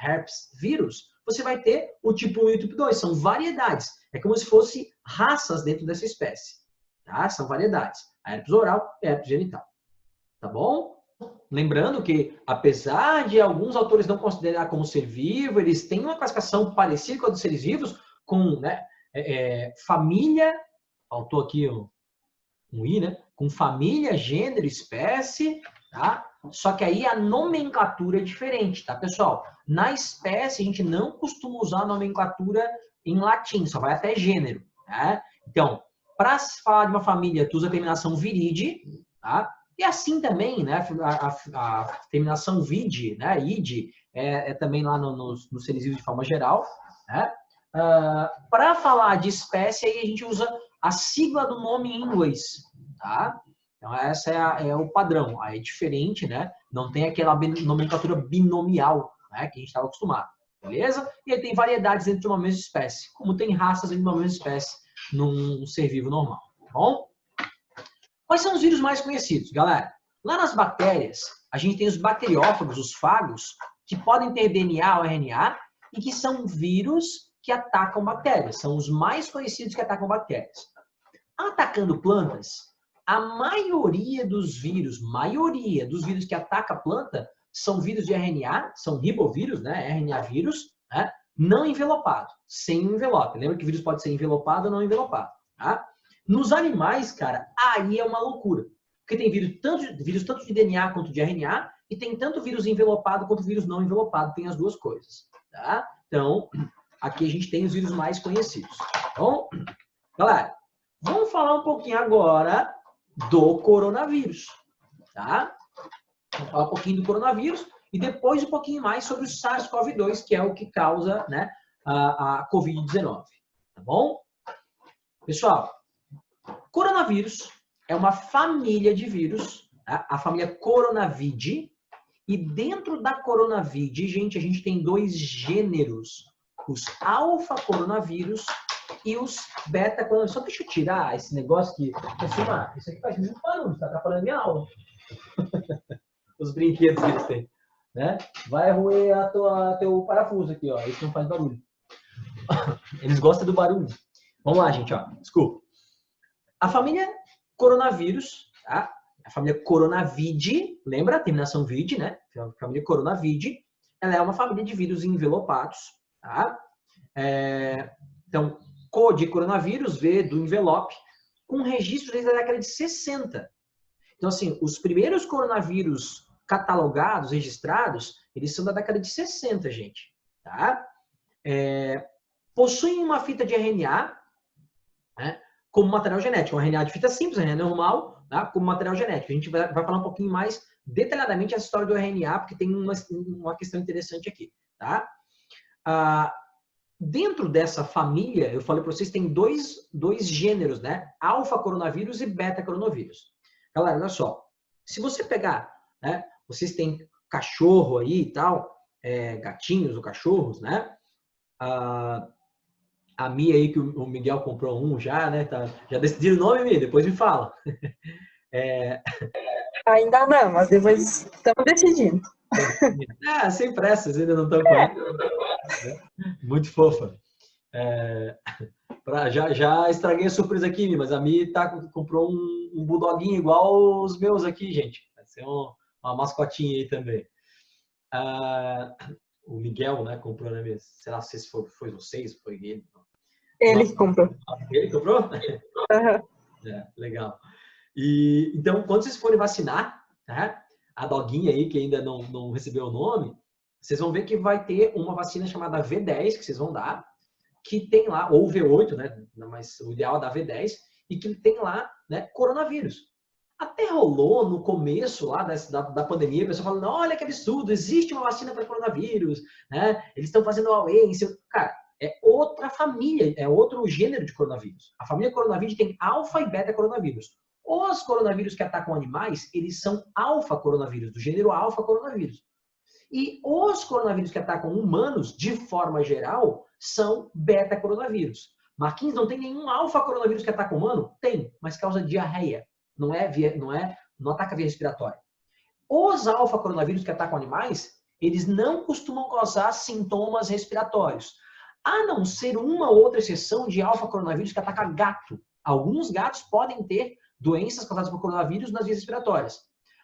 Herpes Virus, você vai ter o tipo 1 e o tipo 2. São variedades. É como se fossem raças dentro dessa espécie. Tá? São variedades. A herpes oral e a herpes genital. Tá bom? Lembrando que, apesar de alguns autores não considerar como ser vivo, eles têm uma classificação parecida com a dos seres vivos, com, né, família, faltou aqui um I, né? Com família, gênero, espécie, tá? Só que aí a nomenclatura é diferente, tá, pessoal? Na espécie, a gente não costuma usar a nomenclatura em latim, só vai até gênero, tá? Então, para se falar de uma família, tu usa a terminação viride, tá? E assim também, né, a terminação vide, né, id, também lá nos seres vivos de forma geral, né? Para falar de espécie, aí a gente usa a sigla do nome em inglês, tá? Então, essa é o padrão. Aí é diferente, né? Não tem aquela nomenclatura binomial, né, que a gente estava acostumado, beleza? E aí tem variedades dentro de uma mesma espécie, como tem raças dentro de uma mesma espécie num ser vivo normal, tá bom? Quais são os vírus mais conhecidos, galera? Lá nas bactérias, a gente tem os bacteriófagos, os fagos, que podem ter DNA ou RNA e que são vírus que atacam bactérias. São os mais conhecidos que atacam bactérias. Atacando plantas, a maioria dos vírus que atacam a planta são vírus de RNA, são ribovírus, né? RNA vírus, né? Não envelopado, sem envelope. Lembra que o vírus pode ser envelopado ou não envelopado, tá? Nos animais, cara, aí é uma loucura. Porque tem vírus tanto de DNA quanto de RNA, e tem tanto vírus envelopado quanto vírus não envelopado. Tem as duas coisas. Tá? Então, aqui a gente tem os vírus mais conhecidos. Então, galera, vamos falar um pouquinho agora do coronavírus. Tá? Vamos falar um pouquinho do coronavírus e depois um pouquinho mais sobre o SARS-CoV-2, que é o que causa, né, a Covid-19. Tá bom? Pessoal, coronavírus é uma família de vírus, tá? A família Coronavidae, e dentro da Coronavidae, gente, a gente tem dois gêneros, os alfa-coronavírus e os beta-coronavírus. Só deixa eu tirar esse negócio que, isso aqui faz muito barulho, está atrapalhando minha aula. Os brinquedos que eles têm, né? Vai roer teu parafuso aqui, ó, isso não faz barulho. Eles gostam do barulho. Vamos lá, gente, ó, desculpa. A família coronavírus, tá? A família Coronavidae, lembra a terminação vide, né? A família Coronavidae, ela é uma família de vírus envelopados, tá? Então, C de coronavírus, V do envelope, com registro desde a década de 60. Então, assim, os primeiros coronavírus catalogados, registrados, eles são da década de 60, gente, tá? Possuem uma fita de RNA, né, como material genético. Um RNA de fita simples, RNA normal, tá, como material genético. A gente vai falar um pouquinho mais detalhadamente essa história do RNA, porque tem uma questão interessante aqui. Tá? Dentro dessa família, eu falei para vocês, tem dois gêneros, né? Alfa-coronavírus e beta-coronavírus. Galera, olha só. Se você pegar, né? Vocês têm cachorro aí e tal, gatinhos ou cachorros, né? A Mia aí, que o Miguel comprou um já, né? Já decidiram o nome, Mia? Depois me fala.
Ainda não, mas depois estamos decidindo.
Sem pressa, vocês ainda não estão com ela. Muito fofa. Já estraguei a surpresa aqui, mas a Mi comprou um bulldoguinho igual os meus aqui, gente. Vai ser uma mascotinha aí também. O Miguel, né, comprou, né, será se foi vocês, foi ele?
Ele comprou.
Ele comprou?
Uhum.
Legal. E, então, quando vocês forem vacinar, tá? A doguinha aí, que ainda não recebeu o nome, vocês vão ver que vai ter uma vacina chamada V10, que vocês vão dar, que tem lá, ou V8, né? Mas o ideal é da V10, e que tem lá, né, coronavírus. Até rolou no começo lá da pandemia, a pessoa falando, olha que absurdo, existe uma vacina para coronavírus, né? Eles estão fazendo Huawei. Cara, é outra família, é outro gênero de coronavírus. A família coronavírus tem alfa e beta coronavírus. Os coronavírus que atacam animais, eles são alfa coronavírus, do gênero alfa coronavírus. E os coronavírus que atacam humanos, de forma geral, são beta coronavírus. Marquinhos, não tem nenhum alfa coronavírus que ataca humano? Tem, mas causa diarreia. Não ataca via respiratória. Os alfa coronavírus que atacam animais, eles não costumam causar sintomas respiratórios. A não ser uma outra exceção de alfa coronavírus que ataca gato. Alguns gatos podem ter doenças causadas por coronavírus nas vias respiratórias.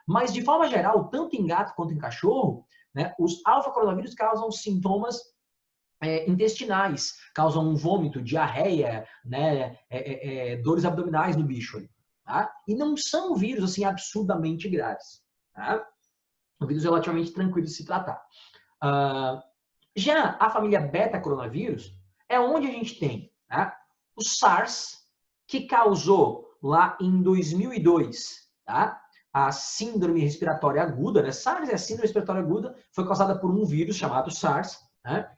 Mas, de forma geral, tanto em gato quanto em cachorro, né, os alfa-coronavírus causam sintomas intestinais, causam um vômito, diarreia, né, dores abdominais no bicho. Tá? E não são vírus assim, absurdamente graves. Tá? Um vírus relativamente tranquilo de se tratar. Já a família beta-coronavírus é onde a gente tem, tá, o SARS, que causou lá em 2002, tá? A síndrome respiratória aguda, né? SARS é a síndrome respiratória aguda, foi causada por um vírus chamado SARS, né?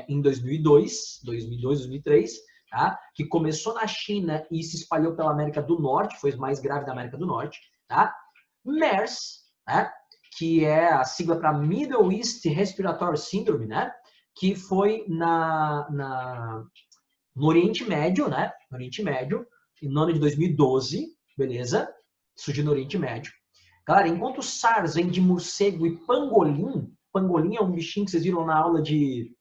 Em 2002, 2003, tá? Que começou na China e se espalhou pela América do Norte, foi o mais grave da América do Norte, tá? MERS, né? Que é a sigla para Middle East Respiratory Syndrome, né? Que foi no Oriente Médio, né? No Oriente Médio, no ano de 2012, beleza? Surgiu no Oriente Médio. Galera, enquanto o SARS vem de morcego e pangolim, pangolim é um bichinho que vocês viram na aula de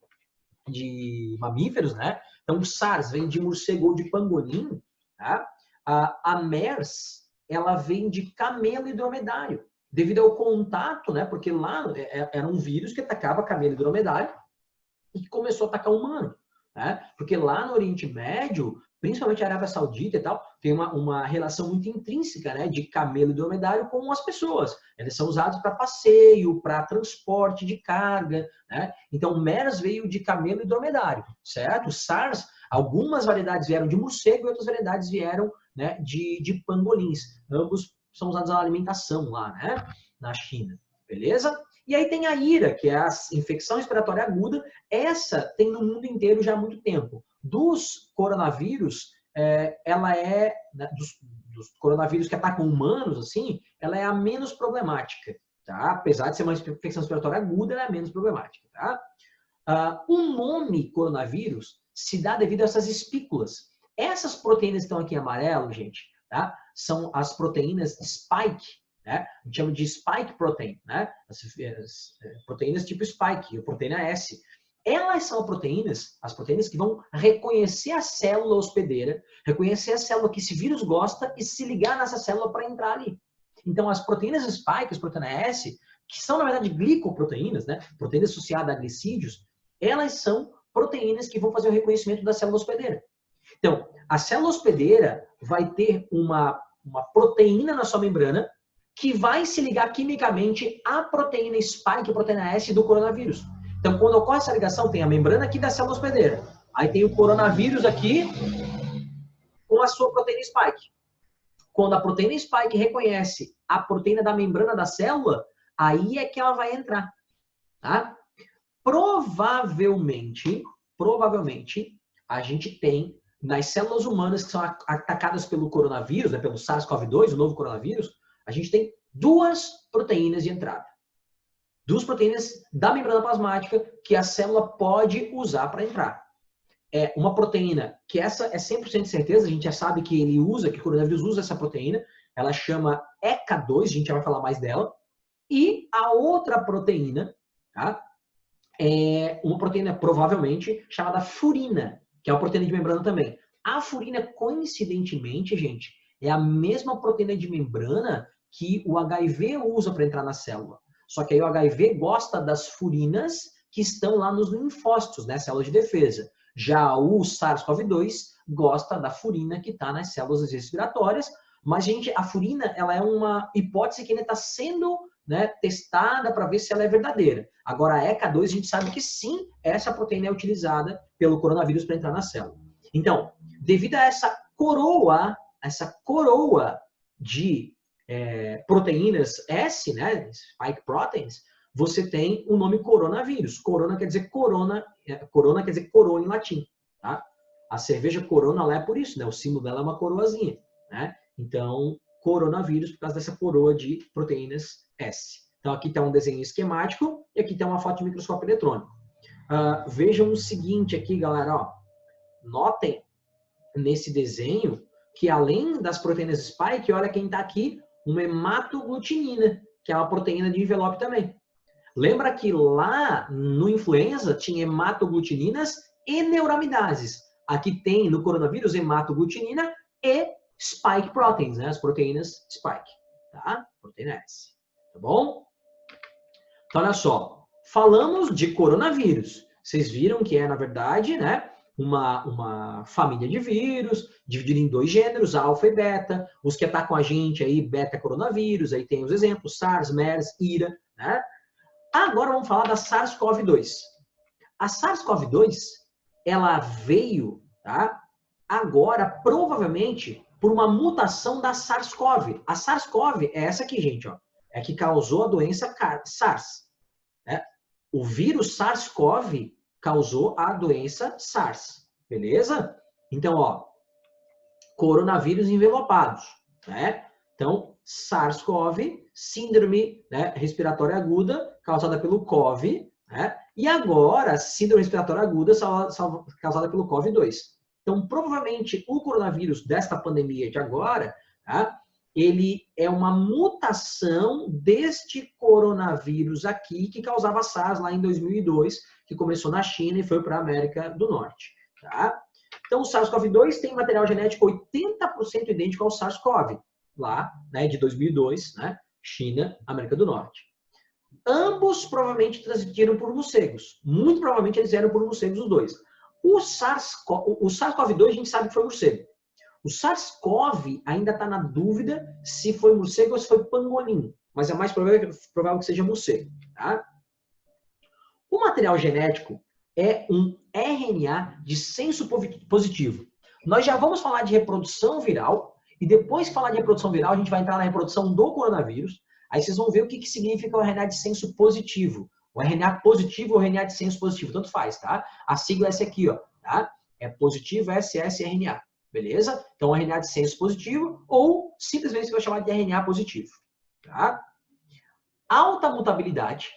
mamíferos, né? Então, o SARS vem de morcego ou de pangolim, tá? A MERS, ela vem de camelo e dromedário, devido ao contato, né? Porque lá era um vírus que atacava camelo e dromedário e que começou a atacar humano. Né? Porque lá no Oriente Médio, principalmente a Arábia Saudita e tal, tem uma relação muito intrínseca, né, de camelo e dromedário com as pessoas. Eles são usados para passeio, para transporte de carga. Né? Então, MERS veio de camelo e dromedário, certo? SARS, algumas variedades vieram de morcego e outras variedades vieram, né, de pangolins. Ambos são usados na alimentação lá, né, na China. Beleza? E aí tem a IRA, que é a infecção respiratória aguda. Essa tem no mundo inteiro já há muito tempo. Dos coronavírus, ela é, né, dos coronavírus que atacam humanos, assim, ela é a menos problemática. Tá? Apesar de ser uma infecção respiratória aguda, ela é a menos problemática. Tá? O nome coronavírus se dá devido a essas espículas. Essas proteínas que estão aqui em amarelo, gente, tá? São as proteínas spike. Né? A gente chama de spike protein, né? As proteínas tipo spike, a proteína S. Elas são as proteínas que vão reconhecer a célula hospedeira, reconhecer a célula que esse vírus gosta e se ligar nessa célula para entrar ali. Então, as proteínas spike, as proteínas S, que são, na verdade, glicoproteínas, né? Proteínas associadas a glicídios, elas são proteínas que vão fazer o reconhecimento da célula hospedeira. Então, a célula hospedeira vai ter uma proteína na sua membrana que vai se ligar quimicamente à proteína spike, proteína S do coronavírus. Então, quando ocorre essa ligação, tem a membrana aqui da célula hospedeira. Aí tem o coronavírus aqui com a sua proteína spike. Quando a proteína spike reconhece a proteína da membrana da célula, aí é que ela vai entrar. Tá? Provavelmente, provavelmente, a gente tem nas células humanas que são atacadas pelo coronavírus, né, pelo SARS-CoV-2, o novo coronavírus, a gente tem 2 proteínas de entrada. 2 proteínas da membrana plasmática que a célula pode usar para entrar. É uma proteína que essa é 100% de certeza, a gente já sabe que que o coronavírus usa essa proteína, ela chama ECA2, a gente já vai falar mais dela. E a outra proteína, tá? É uma proteína provavelmente chamada furina, que é uma proteína de membrana também. A furina, coincidentemente, gente, é a mesma proteína de membrana que o HIV usa para entrar na célula. Só que aí o HIV gosta das furinas que estão lá nos linfócitos, né, células de defesa. Já o SARS-CoV-2 gosta da furina que está nas células respiratórias, mas, gente, a furina ela é uma hipótese que ainda está sendo, né, testada para ver se ela é verdadeira. Agora, a ECA2, a gente sabe que sim, essa proteína é utilizada pelo coronavírus para entrar na célula. Então, devido a essa coroa de proteínas S, né, spike proteins, você tem o nome coronavírus. Corona quer dizer corona quer dizer coroa em latim, tá? A cerveja Corona lá é por isso, né? O símbolo dela é uma coroazinha, né? Então, coronavírus por causa dessa coroa de proteínas S. Então, aqui está um desenho esquemático e aqui está uma foto de microscópio eletrônico. Vejam o seguinte aqui, galera, ó. Notem nesse desenho que além das proteínas spike, olha quem está aqui, uma hematoglutinina, que é uma proteína de envelope também. Lembra que lá no influenza tinha hematoglutininas e neuramidases. Aqui tem no coronavírus hematoglutinina e spike proteins, né? As proteínas spike, tá? Proteína S, tá bom? Então, olha só. Falamos de coronavírus. Vocês viram que é, na verdade, né? Uma família de vírus, dividida em 2 gêneros, alfa e beta. Os que atacam a gente aí, beta coronavírus, aí tem os exemplos, SARS, MERS, IRA, né? Agora vamos falar da SARS-CoV-2. A SARS-CoV-2, ela veio, tá? Agora, provavelmente, por uma mutação da SARS-CoV. A SARS-CoV é essa aqui, gente, ó. É que causou a doença SARS. Né? O vírus SARS-CoV causou a doença SARS. Beleza? Então, ó, coronavírus envelopados, né? Então, SARS-CoV, síndrome, né, respiratória aguda causada pelo CoV, né? E agora, síndrome respiratória aguda causada pelo CoV-2. Então, provavelmente, o coronavírus desta pandemia de agora, tá? Ele é uma mutação deste coronavírus aqui que causava SARS lá em 2002, que começou na China e foi para a América do Norte, tá? Então, o SARS-CoV-2 tem material genético 80% idêntico ao SARS-CoV, lá, né, de 2002, né, China, América do Norte. Ambos provavelmente transmitiram por morcegos. Muito provavelmente eles eram por morcegos os dois. O SARS-CoV-2 a gente sabe que foi morcego. O SARS-CoV ainda está na dúvida se foi morcego ou se foi pangolim, mas é mais provável que seja morcego. Tá? O material genético é um RNA de senso positivo. Nós já vamos falar de reprodução viral, e depois que falar de reprodução viral, a gente vai entrar na reprodução do coronavírus. Aí vocês vão ver o que significa o RNA de senso positivo. O RNA positivo ou RNA de senso positivo, tanto faz, tá? A sigla é essa aqui, ó, tá? É positivo ssRNA, beleza? Então, RNA de senso positivo ou simplesmente você vai chamar de RNA positivo, tá? Alta mutabilidade,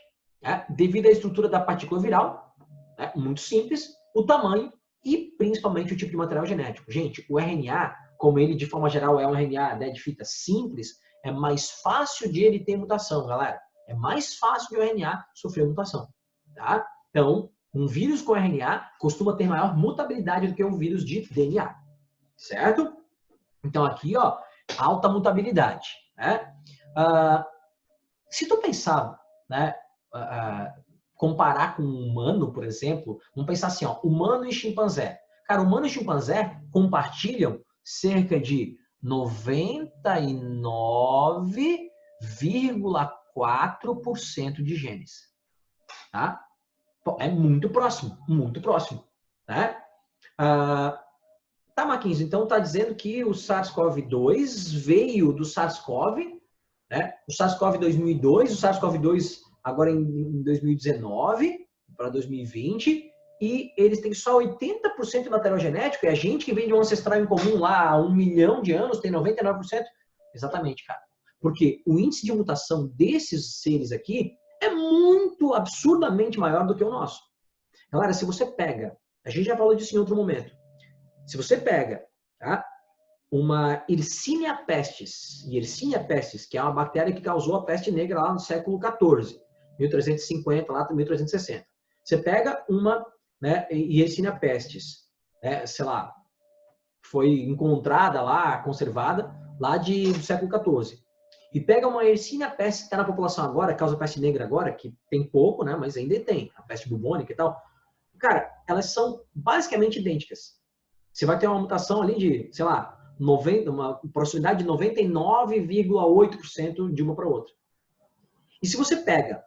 né? Devido à estrutura da partícula viral, né? Muito simples, o tamanho e principalmente o tipo de material genético. Gente, o RNA, como ele de forma geral é um RNA, né, de fita simples, é mais fácil de ele ter mutação, galera. É mais fácil de o RNA sofrer mutação, tá? Então, um vírus com RNA costuma ter maior mutabilidade do que um vírus de DNA, certo? Então, aqui, ó, alta mutabilidade, né? Se tu pensar, né, comparar com um humano, por exemplo, vamos pensar assim, ó, humano e chimpanzé. Cara, humano e chimpanzé compartilham cerca de 99,4% de genes. Tá? É muito próximo, né? Tá, Marquinhos, então tá dizendo que o SARS-CoV-2 veio do SARS-CoV, né? O SARS-CoV 2002, o SARS-CoV-2 agora em 2019 para 2020, e eles têm só 80% de material genético, e a gente que vem de um ancestral em comum lá há 1 milhão de anos tem 99%. Exatamente, cara. Porque o índice de mutação desses seres aqui é muito absurdamente maior do que o nosso. Galera, se você pega, a gente já falou disso em outro momento, se você pega, tá, uma Yersinia pestis, que é uma bactéria que causou a peste negra lá no século XIV, 1350, lá até 1360. Você pega uma, né, Yersinia pestis, né, sei lá, foi encontrada lá, conservada, lá do século XIV. E pega uma Yersinia pestis que está na população agora, causa peste negra agora, que tem pouco, né, mas ainda tem, a peste bubônica e tal. Cara, elas são basicamente idênticas. Você vai ter uma mutação ali de, sei lá, uma proximidade de 99,8% de uma para outra. E se você pega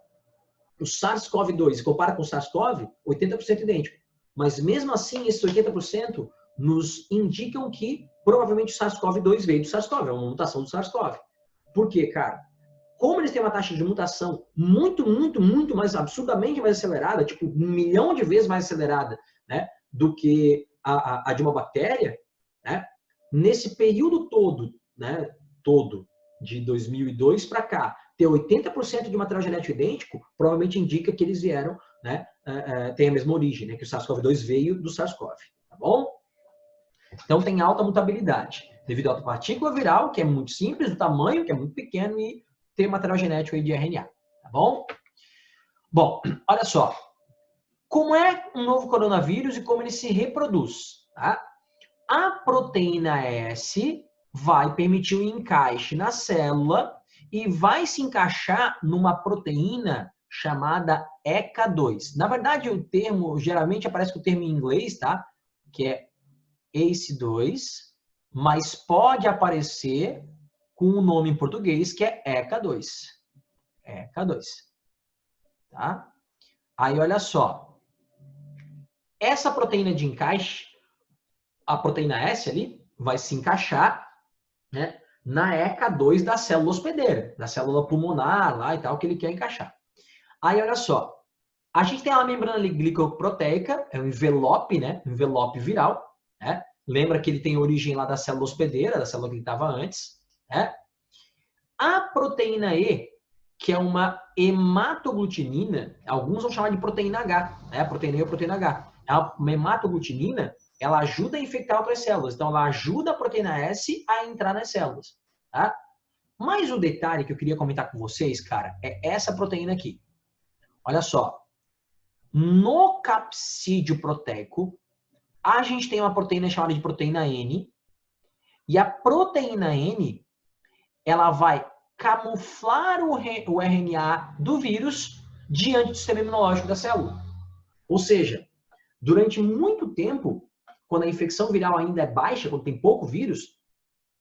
o SARS-CoV-2 e compara com o SARS-CoV, 80% idêntico. Mas mesmo assim, esses 80% nos indicam que provavelmente o SARS-CoV-2 veio do SARS-CoV, é uma mutação do SARS-CoV. Por quê, cara? Como eles têm uma taxa de mutação muito, muito, muito mais, absurdamente mais acelerada, tipo 1 milhão de vezes mais acelerada, né, do que a de uma bactéria, né, nesse período todo, né, de 2002 para cá, ter 80% de material genético idêntico, provavelmente indica que eles vieram, né, tem a mesma origem, né, que o SARS-CoV-2 veio do SARS-CoV, tá bom? Então tem alta mutabilidade, devido à partícula viral, que é muito simples, o tamanho, que é muito pequeno, e tem material genético aí de RNA, tá bom? Bom, olha só. Como é um novo coronavírus e como ele se reproduz, tá? A proteína S vai permitir o encaixe na célula e vai se encaixar numa proteína chamada ECA2. Na verdade, o termo, geralmente aparece com o termo em inglês, tá? Que é ACE2, mas pode aparecer com o nome em português, que é ECA2. ECA2. Tá? Aí, olha só. Essa proteína de encaixe, a proteína S ali, vai se encaixar, né, na ECA2 da célula hospedeira, da célula pulmonar lá e tal, que ele quer encaixar. Aí, olha só. A gente tem uma membrana glicoproteica, é um envelope, né, um envelope viral, né? Lembra que ele tem origem lá da célula hospedeira, da célula que ele estava antes, né? A proteína E, que é uma hematoglutinina, alguns vão chamar de proteína H, né? A proteína E ou proteína H. Uma hematoglutinina, ela ajuda a infectar outras células. Então, ela ajuda a proteína S a entrar nas células, tá? Mas o detalhe que eu queria comentar com vocês, cara, é essa proteína aqui. Olha só. No capsídeo proteico, a gente tem uma proteína chamada de proteína N, e a proteína N, ela vai camuflar o RNA do vírus diante do sistema imunológico da célula. Ou seja, durante muito tempo, quando a infecção viral ainda é baixa, quando tem pouco vírus,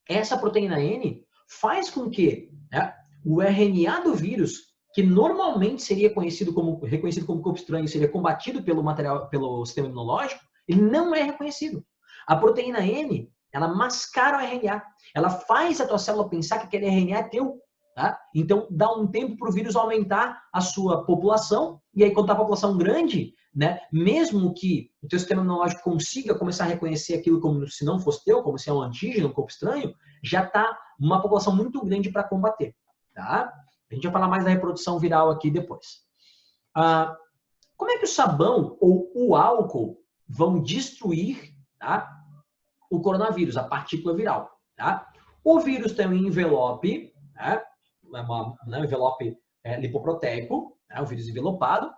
essa proteína N faz com que, né, o RNA do vírus, que normalmente seria reconhecido como corpo estranho, seria combatido pelo sistema imunológico, ele não é reconhecido. A proteína N, ela mascara o RNA. Ela faz a tua célula pensar que aquele RNA é teu. Tá? Então, dá um tempo para o vírus aumentar a sua população, e aí quando está a população grande, né, mesmo que o teu sistema imunológico consiga começar a reconhecer aquilo como se não fosse teu, como se é um antígeno, um corpo estranho, já está uma população muito grande para combater. Tá? A gente vai falar mais da reprodução viral aqui depois. Como é que o sabão ou o álcool vão destruir, tá, o coronavírus, a partícula viral? Tá? O vírus tem um envelope, né, um envelope lipoproteico, né, o vírus envelopado.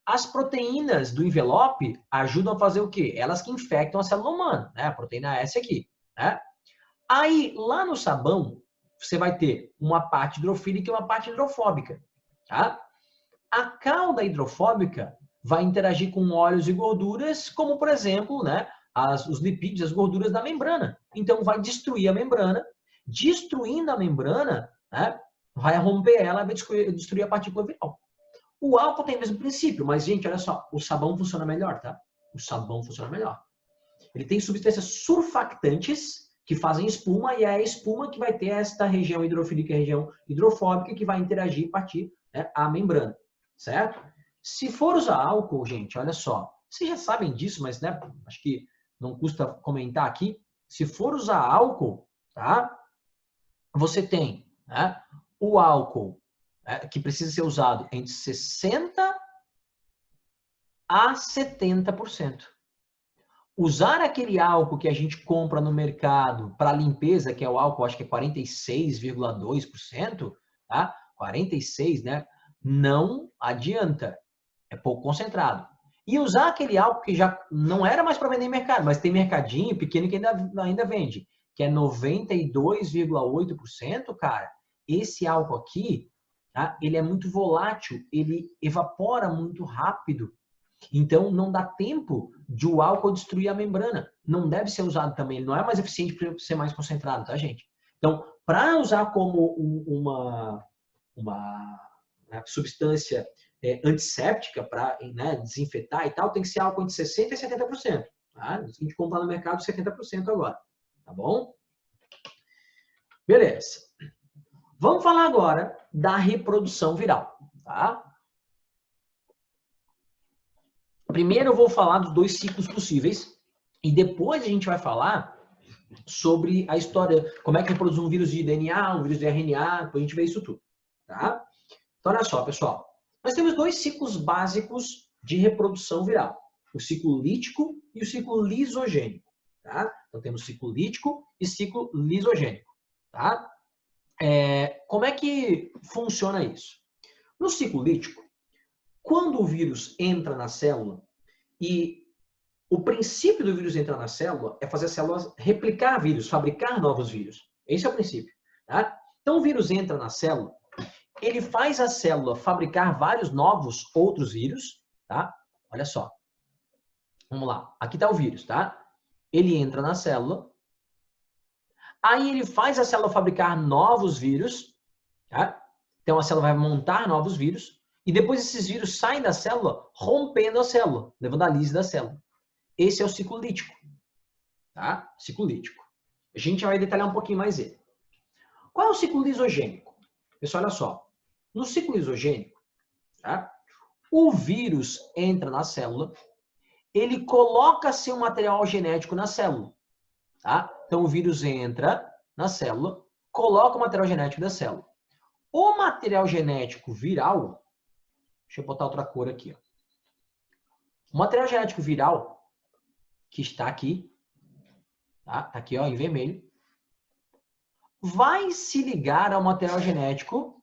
As proteínas do envelope ajudam a fazer o quê? Elas que infectam a célula humana, né? A proteína S aqui, né? Aí, lá no sabão, você vai ter uma parte hidrofílica e uma parte hidrofóbica, tá? A cauda hidrofóbica vai interagir com óleos e gorduras, como, por exemplo, né, os lipídios, as gorduras da membrana. Então, vai destruir a membrana. Destruindo a membrana, né, vai romper ela, vai destruir a partícula viral. O álcool tem o mesmo princípio, mas, gente, olha só, o sabão funciona melhor, tá? O sabão funciona melhor. Ele tem substâncias surfactantes que fazem espuma, e é a espuma que vai ter esta região hidrofílica e região hidrofóbica que vai interagir e partir, né, a membrana, certo? Se for usar álcool, gente, olha só, Vocês já sabem disso, mas né, acho que não custa comentar aqui. Se for usar álcool, tá? Você tem, né, o álcool, né, que precisa ser usado entre 60% a 70%. Usar aquele álcool que a gente compra no mercado para limpeza, que é o álcool, acho que é 46,2%, tá? 46, né? Não adianta. É pouco concentrado. E usar aquele álcool que já não era mais para vender em mercado, mas tem mercadinho pequeno que ainda vende, que é 92,8%, cara. Esse álcool aqui, tá? Ele é muito volátil, ele evapora muito rápido. Então, não dá tempo de o álcool destruir a membrana. Não deve ser usado também. Ele não é mais eficiente para ser mais concentrado, tá, gente? Então, para usar como uma substância antisséptica para, né, desinfetar e tal, tem que ser álcool entre 60% e 70%. Tá? A gente compra no mercado 70% agora. Tá bom? Beleza. Vamos falar agora da reprodução viral. Tá? Primeiro eu vou falar dos 2 ciclos possíveis e depois a gente vai falar sobre a história, como é que reproduz um vírus de DNA, um vírus de RNA, depois a gente vê isso tudo. Tá? Então, olha só, pessoal. Nós temos 2 ciclos básicos de reprodução viral. O ciclo lítico e o ciclo lisogênico. Tá? Então, temos ciclo lítico e ciclo lisogênico. Tá? Como é que funciona isso? No ciclo lítico, quando o vírus entra na célula, e o princípio do vírus entrar na célula é fazer as células replicar vírus, fabricar novos vírus. Esse é o princípio. Tá? Então, o vírus entra na célula, ele faz a célula fabricar vários novos outros vírus, tá? Olha só. Vamos lá. Aqui está o vírus, tá? Ele entra na célula. Aí ele faz a célula fabricar novos vírus, tá? Então a célula vai montar novos vírus. E depois esses vírus saem da célula, rompendo a célula, levando a lise da célula. Esse é o ciclo lítico, tá? Ciclo lítico. A gente vai detalhar um pouquinho mais ele. Qual é o ciclo lisogênico? Pessoal, olha só. No ciclo lisogênico, tá? O vírus entra na célula, ele coloca seu material genético na célula. Tá? Então, o vírus entra na célula, coloca o material genético da célula. O material genético viral, deixa eu botar outra cor aqui. Ó. O material genético viral, que está aqui, tá? Tá aqui ó, em vermelho, vai se ligar ao material genético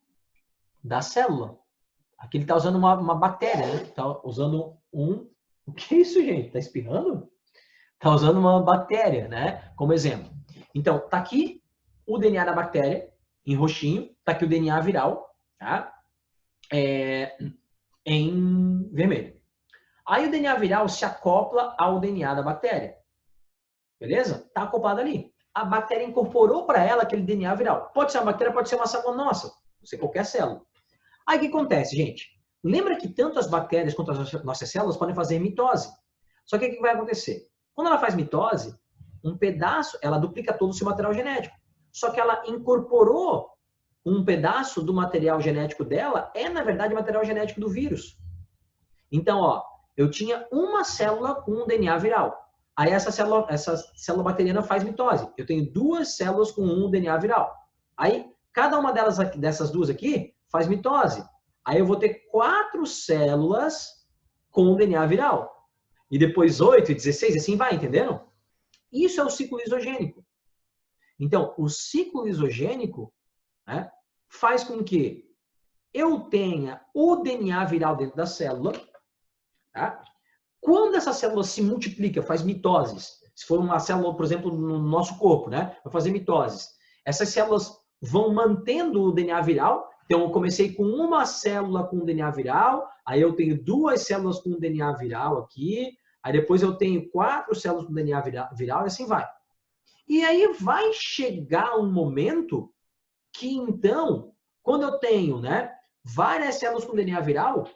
da célula. Aqui ele está usando uma bactéria, né? Está usando um... O que é isso, gente? Está espirrando? Está usando uma bactéria, né? Como exemplo. Então, está aqui o DNA da bactéria, em roxinho. Está aqui o DNA viral, tá? Em vermelho. Aí o DNA viral se acopla ao DNA da bactéria. Beleza? Está acoplado ali. A bactéria incorporou para ela aquele DNA viral. Pode ser uma bactéria, pode ser uma célula nossa. Pode ser qualquer célula. Aí o que acontece, gente? Lembra que tanto as bactérias quanto as nossas células podem fazer mitose. Só que o que vai acontecer? Quando ela faz mitose, um pedaço, ela duplica todo o seu material genético. Só que ela incorporou um pedaço do material genético dela, na verdade, o material genético do vírus. Então, ó, eu tinha uma célula com um DNA viral. Aí essa célula bacteriana faz mitose. Eu tenho 2 células com um DNA viral. Aí, cada uma dessas 2 aqui faz mitose. Aí eu vou ter 4 células com DNA viral. E depois 8 e 16, assim vai, entendendo? Isso é o ciclo lisogênico. Então, o ciclo lisogênico, né, faz com que eu tenha o DNA viral dentro da célula. Tá? Quando essa célula se multiplica, faz mitoses, se for uma célula, por exemplo, no nosso corpo, né, vai fazer mitoses, essas células vão mantendo o DNA viral. Então, eu comecei com uma célula com DNA viral, aí eu tenho 2 células com DNA viral aqui, aí depois eu tenho 4 células com DNA viral e assim vai. E aí vai chegar um momento que, então, quando eu tenho, né, várias células com DNA viral,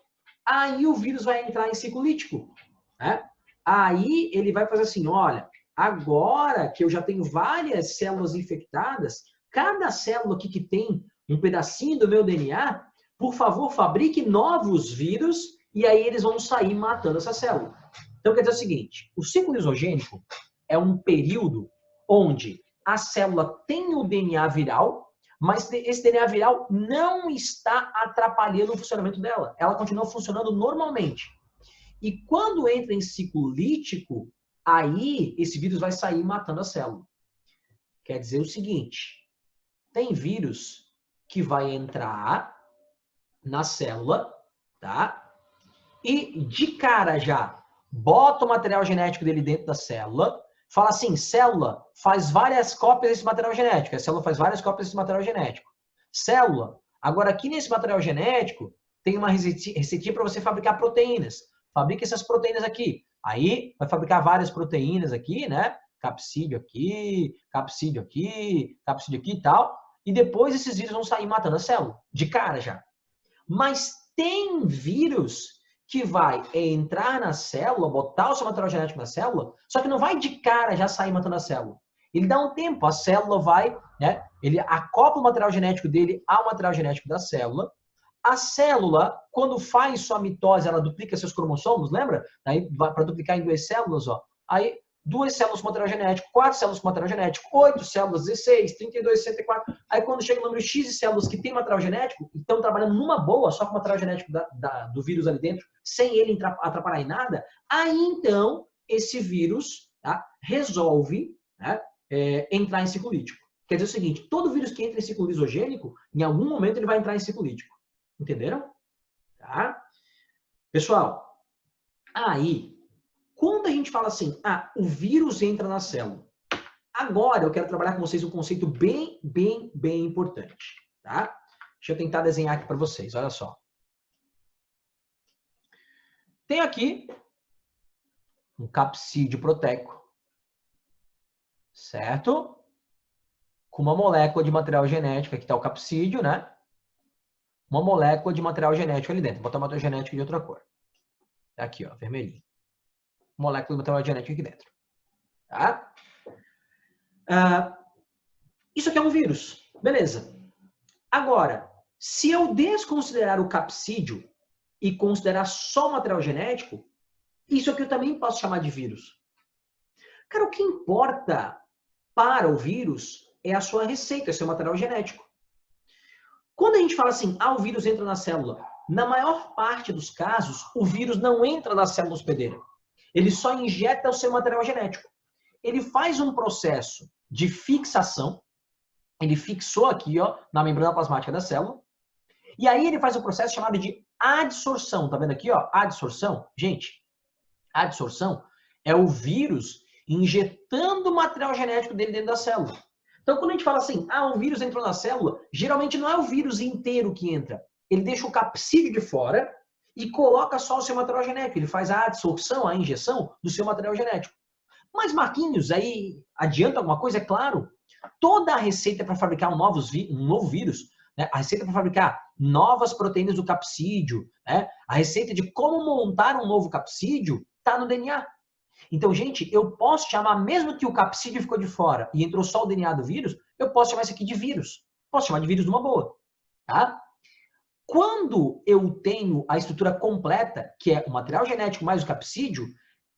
aí o vírus vai entrar em ciclo lítico. Né? Aí ele vai fazer assim, olha, agora que eu já tenho várias células infectadas, cada célula aqui que tem um pedacinho do meu DNA, por favor, fabrique novos vírus e aí eles vão sair matando essa célula. Então, quer dizer o seguinte, o ciclo lisogênico é um período onde a célula tem o DNA viral, mas esse DNA viral não está atrapalhando o funcionamento dela. Ela continua funcionando normalmente. E quando entra em ciclo lítico, aí esse vírus vai sair matando a célula. Quer dizer o seguinte, tem vírus que vai entrar na célula, tá? E de cara já bota o material genético dele dentro da célula, fala assim, célula faz várias cópias desse material genético. A célula faz várias cópias desse material genético. Célula, agora aqui nesse material genético tem uma receitinha para você fabricar proteínas. Fabrica essas proteínas aqui. Aí vai fabricar várias proteínas aqui, né? Capsídeo aqui, capsídeo aqui, capsídeo aqui e tal. E depois esses vírus vão sair matando a célula, de cara já. Mas tem vírus que vai entrar na célula, botar o seu material genético na célula, só que não vai de cara já sair matando a célula. Ele dá um tempo, a célula vai, né? Ele acopla o material genético dele ao material genético da célula. A célula, quando faz sua mitose, ela duplica seus cromossomos, lembra? Aí para duplicar em 2 células, ó. Aí 2 células com material genético, 4 células com material genético, 8 células, 16, 32, 64. Aí quando chega o número X de células que tem material genético, estão trabalhando numa boa, só com o material genético do vírus ali dentro, sem ele atrapalhar em nada, aí então esse vírus, tá, resolve, né, entrar em ciclo lítico. Quer dizer o seguinte, todo vírus que entra em ciclo lisogênico, em algum momento ele vai entrar em ciclo lítico. Entenderam? Tá? Pessoal, aí, quando a gente fala assim, o vírus entra na célula, agora eu quero trabalhar com vocês um conceito bem importante, tá? Deixa eu tentar desenhar aqui para vocês, olha só. Tem aqui um capsídeo proteico, certo? Com uma molécula de material genético, aqui está o capsídeo, né? Uma molécula de material genético ali dentro. Vou botar material genético de outra cor. Aqui, ó, vermelhinho. Molécula de material genético aqui dentro. Tá? Isso aqui é um vírus. Beleza. Agora, se eu desconsiderar o capsídeo e considerar só o material genético, isso aqui eu também posso chamar de vírus. Cara, o que importa para o vírus é a sua receita, seu material genético. Quando a gente fala assim, o vírus entra na célula, na maior parte dos casos, o vírus não entra na célula hospedeira. Ele só injeta o seu material genético. Ele faz um processo de fixação, ele fixou aqui, ó, na membrana plasmática da célula, e aí ele faz um processo chamado de adsorção. Tá vendo aqui, ó? Adsorção. Gente, adsorção é o vírus injetando o material genético dele dentro da célula. Então, quando a gente fala assim, o vírus entrou na célula, geralmente não é o vírus inteiro que entra. Ele deixa o capsídeo de fora e coloca só o seu material genético. Ele faz a adsorção, a injeção do seu material genético. Mas, Marquinhos, aí adianta alguma coisa? É claro. Toda a receita para fabricar um novo vírus, né? A receita para fabricar novas proteínas do capsídeo, né? A receita de como montar um novo capsídeo está no DNA. Então, gente, eu posso chamar, mesmo que o capsídeo ficou de fora e entrou só o DNA do vírus, eu posso chamar isso aqui de vírus. Posso chamar de vírus numa boa. Tá? Quando eu tenho a estrutura completa, que é o material genético mais o capsídeo,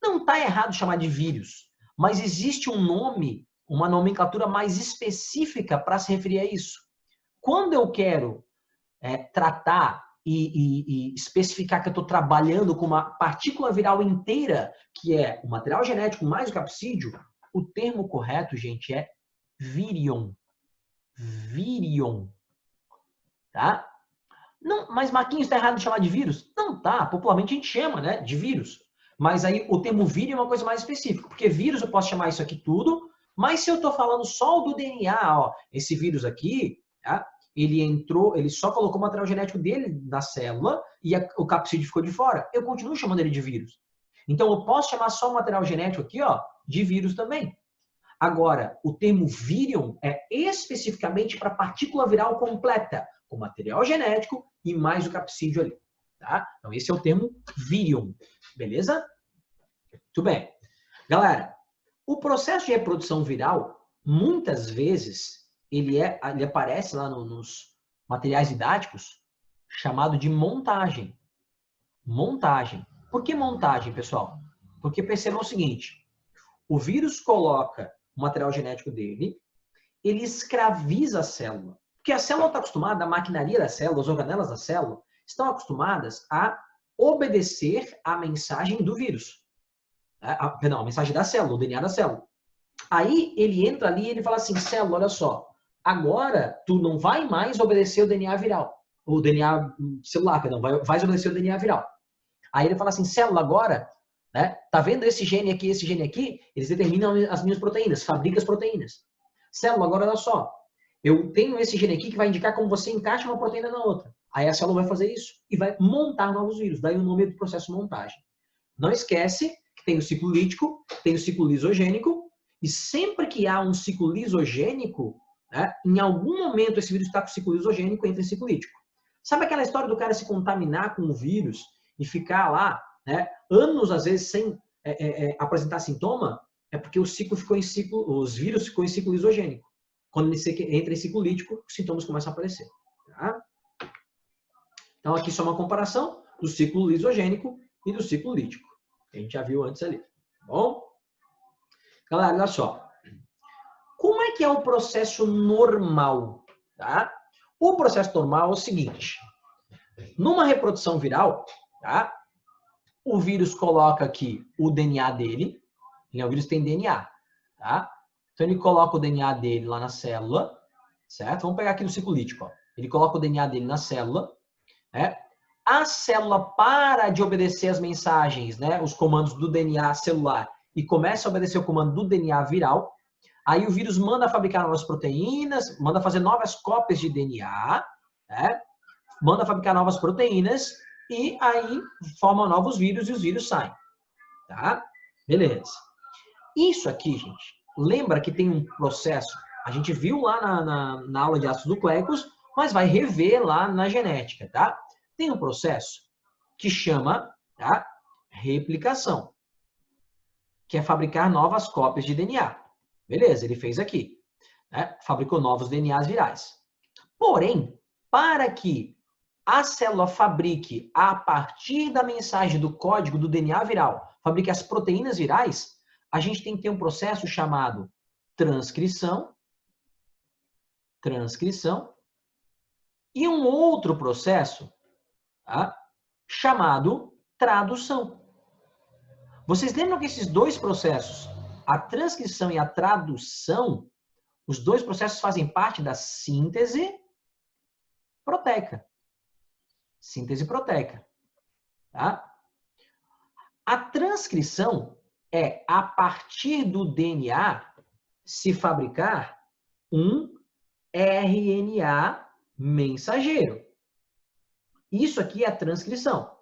não está errado chamar de vírus. Mas existe um nome, uma nomenclatura mais específica para se referir a isso. Quando eu quero tratar e especificar que eu estou trabalhando com uma partícula viral inteira, que é o material genético mais o capsídeo, o termo correto, gente, é virion. Virion. Tá? Não, mas Marquinhos, está errado de chamar de vírus? Não tá, popularmente a gente chama, né, de vírus. Mas aí o termo vírus é uma coisa mais específica, porque vírus eu posso chamar isso aqui tudo, mas se eu estou falando só do DNA, ó, esse vírus aqui, tá? Ele só colocou o material genético dele na célula e o capsídeo ficou de fora. Eu continuo chamando ele de vírus. Então eu posso chamar só o material genético aqui, ó, de vírus também. Agora, o termo virion é especificamente para partícula viral completa, com material genético e mais o capsídeo ali. Tá? Então esse é o termo virion. Beleza? Muito bem. Galera, o processo de reprodução viral, muitas vezes, ele aparece lá nos materiais didáticos, chamado de montagem. Montagem. Por que montagem, pessoal? Porque percebam o seguinte, o vírus coloca o material genético dele, ele escraviza a célula. Porque a célula está acostumada, a maquinaria da célula, as organelas da célula, estão acostumadas a obedecer à mensagem do vírus. Perdão, a mensagem da célula, o DNA da célula. Aí ele entra ali e ele fala assim, célula, olha só, agora tu não vai mais obedecer o DNA viral. O DNA celular, perdão, vai obedecer o DNA viral. Aí ele fala assim, célula, agora, né, tá vendo esse gene aqui, eles determinam as minhas proteínas, fabricam as proteínas. Célula, agora olha só, eu tenho esse gene aqui que vai indicar como você encaixa uma proteína na outra. Aí a célula vai fazer isso e vai montar novos vírus, daí o nome do processo de montagem. Não esquece que tem o ciclo lítico, tem o ciclo lisogênico, e sempre que há um ciclo lisogênico, né, em algum momento esse vírus está com o ciclo lisogênico, entra em ciclo lítico. Sabe aquela história do cara se contaminar com o vírus e ficar lá, né, anos, às vezes, sem apresentar sintoma? É porque o ciclo ficou em ciclo, os vírus ficou em ciclo lisogênico. Quando ele entra em ciclo lítico, os sintomas começam a aparecer. Tá? Então, aqui só uma comparação do ciclo lisogênico e do ciclo lítico. Que a gente já viu antes ali. Tá bom? Galera, olha só. Como é que é o processo normal? Tá? O processo normal é o seguinte. Numa reprodução viral, tá? O vírus coloca aqui o DNA dele. O vírus tem DNA. Tá? Então, ele coloca o DNA dele lá na célula. Certo? Vamos pegar aqui no ciclo lítico. Ó. Ele coloca o DNA dele na célula. Né? A célula para de obedecer as mensagens, né? Os comandos do DNA celular, e começa a obedecer o comando do DNA viral. Aí o vírus manda fabricar novas proteínas, manda fazer novas cópias de DNA, né? Manda fabricar novas proteínas e aí forma novos vírus e os vírus saem. Tá? Beleza. Isso aqui, gente, lembra que tem um processo, a gente viu lá na aula de ácidos nucleicos, mas vai rever lá na genética, tá? Tem um processo que chama, tá, replicação, que é fabricar novas cópias de DNA. Beleza, ele fez aqui. Né? Fabricou novos DNAs virais. Porém, para que a célula fabrique, a partir da mensagem do código do DNA viral, fabrique as proteínas virais, a gente tem que ter um processo chamado transcrição, e um outro processo, tá, chamado tradução. Vocês lembram que esses dois processos, a transcrição e a tradução, os dois processos fazem parte da síntese proteica. Síntese proteica. Tá? A transcrição é, a partir do DNA, se fabricar um RNA mensageiro. Isso aqui é a transcrição.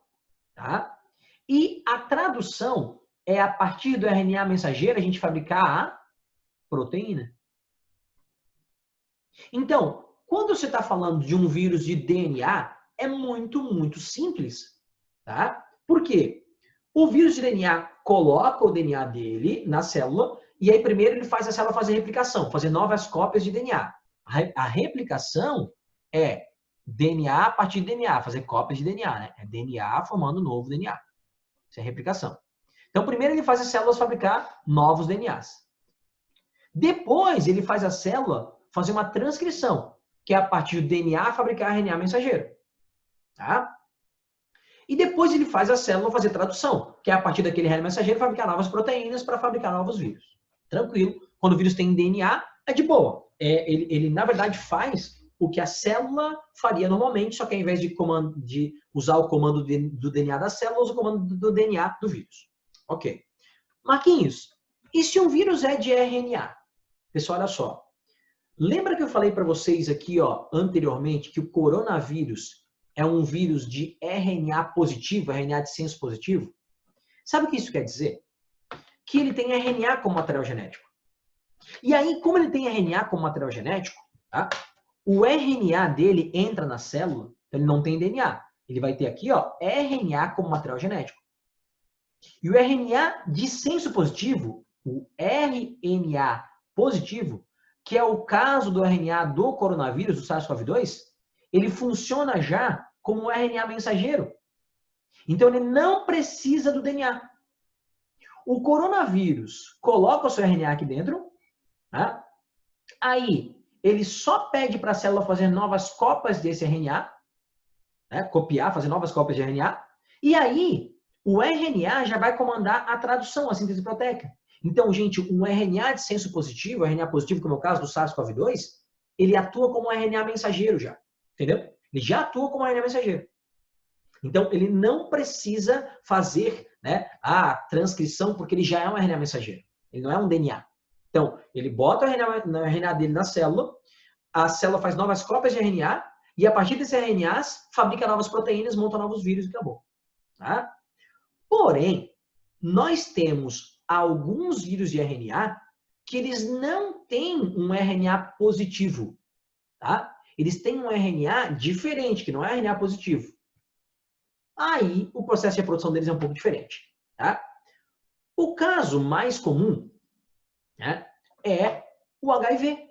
Tá? E a tradução é, a partir do RNA mensageiro, a gente fabricar a proteína. Então, quando você está falando de um vírus de DNA, é muito, muito simples. Tá? Por quê? O vírus de DNA coloca o DNA dele na célula e aí primeiro ele faz a célula fazer replicação, fazer novas cópias de DNA. A replicação é DNA a partir de DNA, fazer cópias de DNA, né? É DNA formando novo DNA. Isso é replicação. Então, primeiro ele faz as células fabricar novos DNAs. Depois, ele faz a célula fazer uma transcrição, que é a partir do DNA fabricar RNA mensageiro. Tá? E depois ele faz a célula fazer tradução, que é a partir daquele RNA mensageiro fabricar novas proteínas para fabricar novos vírus. Tranquilo. Quando o vírus tem DNA, é de boa. Ele, na verdade, faz o que a célula faria normalmente, só que ao invés de usar o comando do DNA da célula, usa o comando do DNA do vírus. Ok. Marquinhos, e se um vírus é de RNA? Pessoal, olha só. Lembra que eu falei para vocês aqui, ó, anteriormente, que o coronavírus é um vírus de RNA positivo, RNA de senso positivo? Sabe o que isso quer dizer? Que ele tem RNA como material genético. E aí, como ele tem RNA como material genético, tá? O RNA dele entra na célula, ele não tem DNA. Ele vai ter aqui, ó, RNA como material genético. E o RNA de senso positivo, o RNA positivo, que é o caso do RNA do coronavírus, do SARS-CoV-2, ele funciona já como um RNA mensageiro. Então, ele não precisa do DNA. O coronavírus coloca o seu RNA aqui dentro, tá? Aí ele só pede para a célula fazer novas cópias desse RNA, né? Copiar, fazer novas cópias de RNA, e aí o RNA já vai comandar a tradução, a síntese proteica. Então, gente, um RNA de senso positivo, RNA positivo, como é o caso do SARS-CoV-2, ele atua como um RNA mensageiro já, entendeu? Ele já atua como um RNA mensageiro. Então, ele não precisa fazer, né, a transcrição, porque ele já é um RNA mensageiro. Ele não é um DNA. Então, ele bota o RNA dele na célula, a célula faz novas cópias de RNA, e a partir desses RNAs, fabrica novas proteínas, monta novos vírus e acabou. Tá? Porém, nós temos alguns vírus de RNA que eles não têm um RNA positivo. Tá? Eles têm um RNA diferente, que não é RNA positivo. Aí, o processo de reprodução deles é um pouco diferente. Tá? O caso mais comum, né, é o HIV.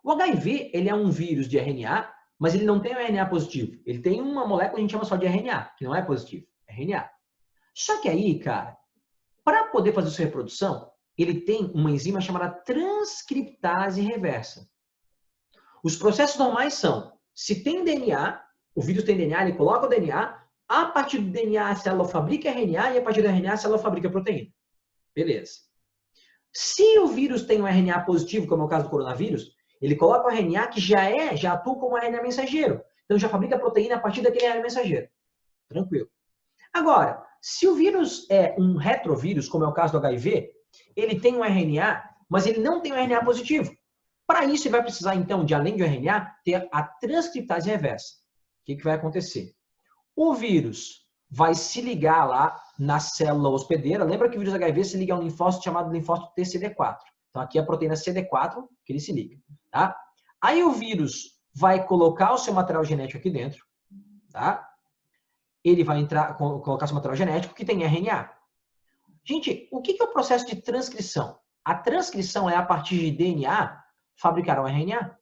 O HIV, ele é um vírus de RNA, mas ele não tem um RNA positivo. Ele tem uma molécula que a gente chama só de RNA, que não é positivo, é RNA. Só que aí, cara, para poder fazer sua reprodução, ele tem uma enzima chamada transcriptase reversa. Os processos normais são, se tem DNA, o vírus tem DNA, ele coloca o DNA, a partir do DNA a célula fabrica RNA e a partir do RNA a célula fabrica proteína. Beleza. Se o vírus tem um RNA positivo, como é o caso do coronavírus, ele coloca o RNA que já atua como RNA mensageiro. Então já fabrica proteína a partir daquele RNA mensageiro. Tranquilo. Agora, se o vírus é um retrovírus, como é o caso do HIV, ele tem um RNA, mas ele não tem um RNA positivo. Para isso, ele vai precisar, então, de além do RNA, ter a transcriptase reversa. O que vai acontecer? O vírus vai se ligar lá na célula hospedeira. Lembra que o vírus HIV se liga a um linfócito chamado linfócito TCD4. Então, aqui é a proteína CD4 que ele se liga. Tá? Aí o vírus vai colocar o seu material genético aqui dentro. Tá? Ele vai colocar seu material genético que tem RNA. Gente, o que é o processo de transcrição? A transcrição é a partir de DNA fabricar um RNA.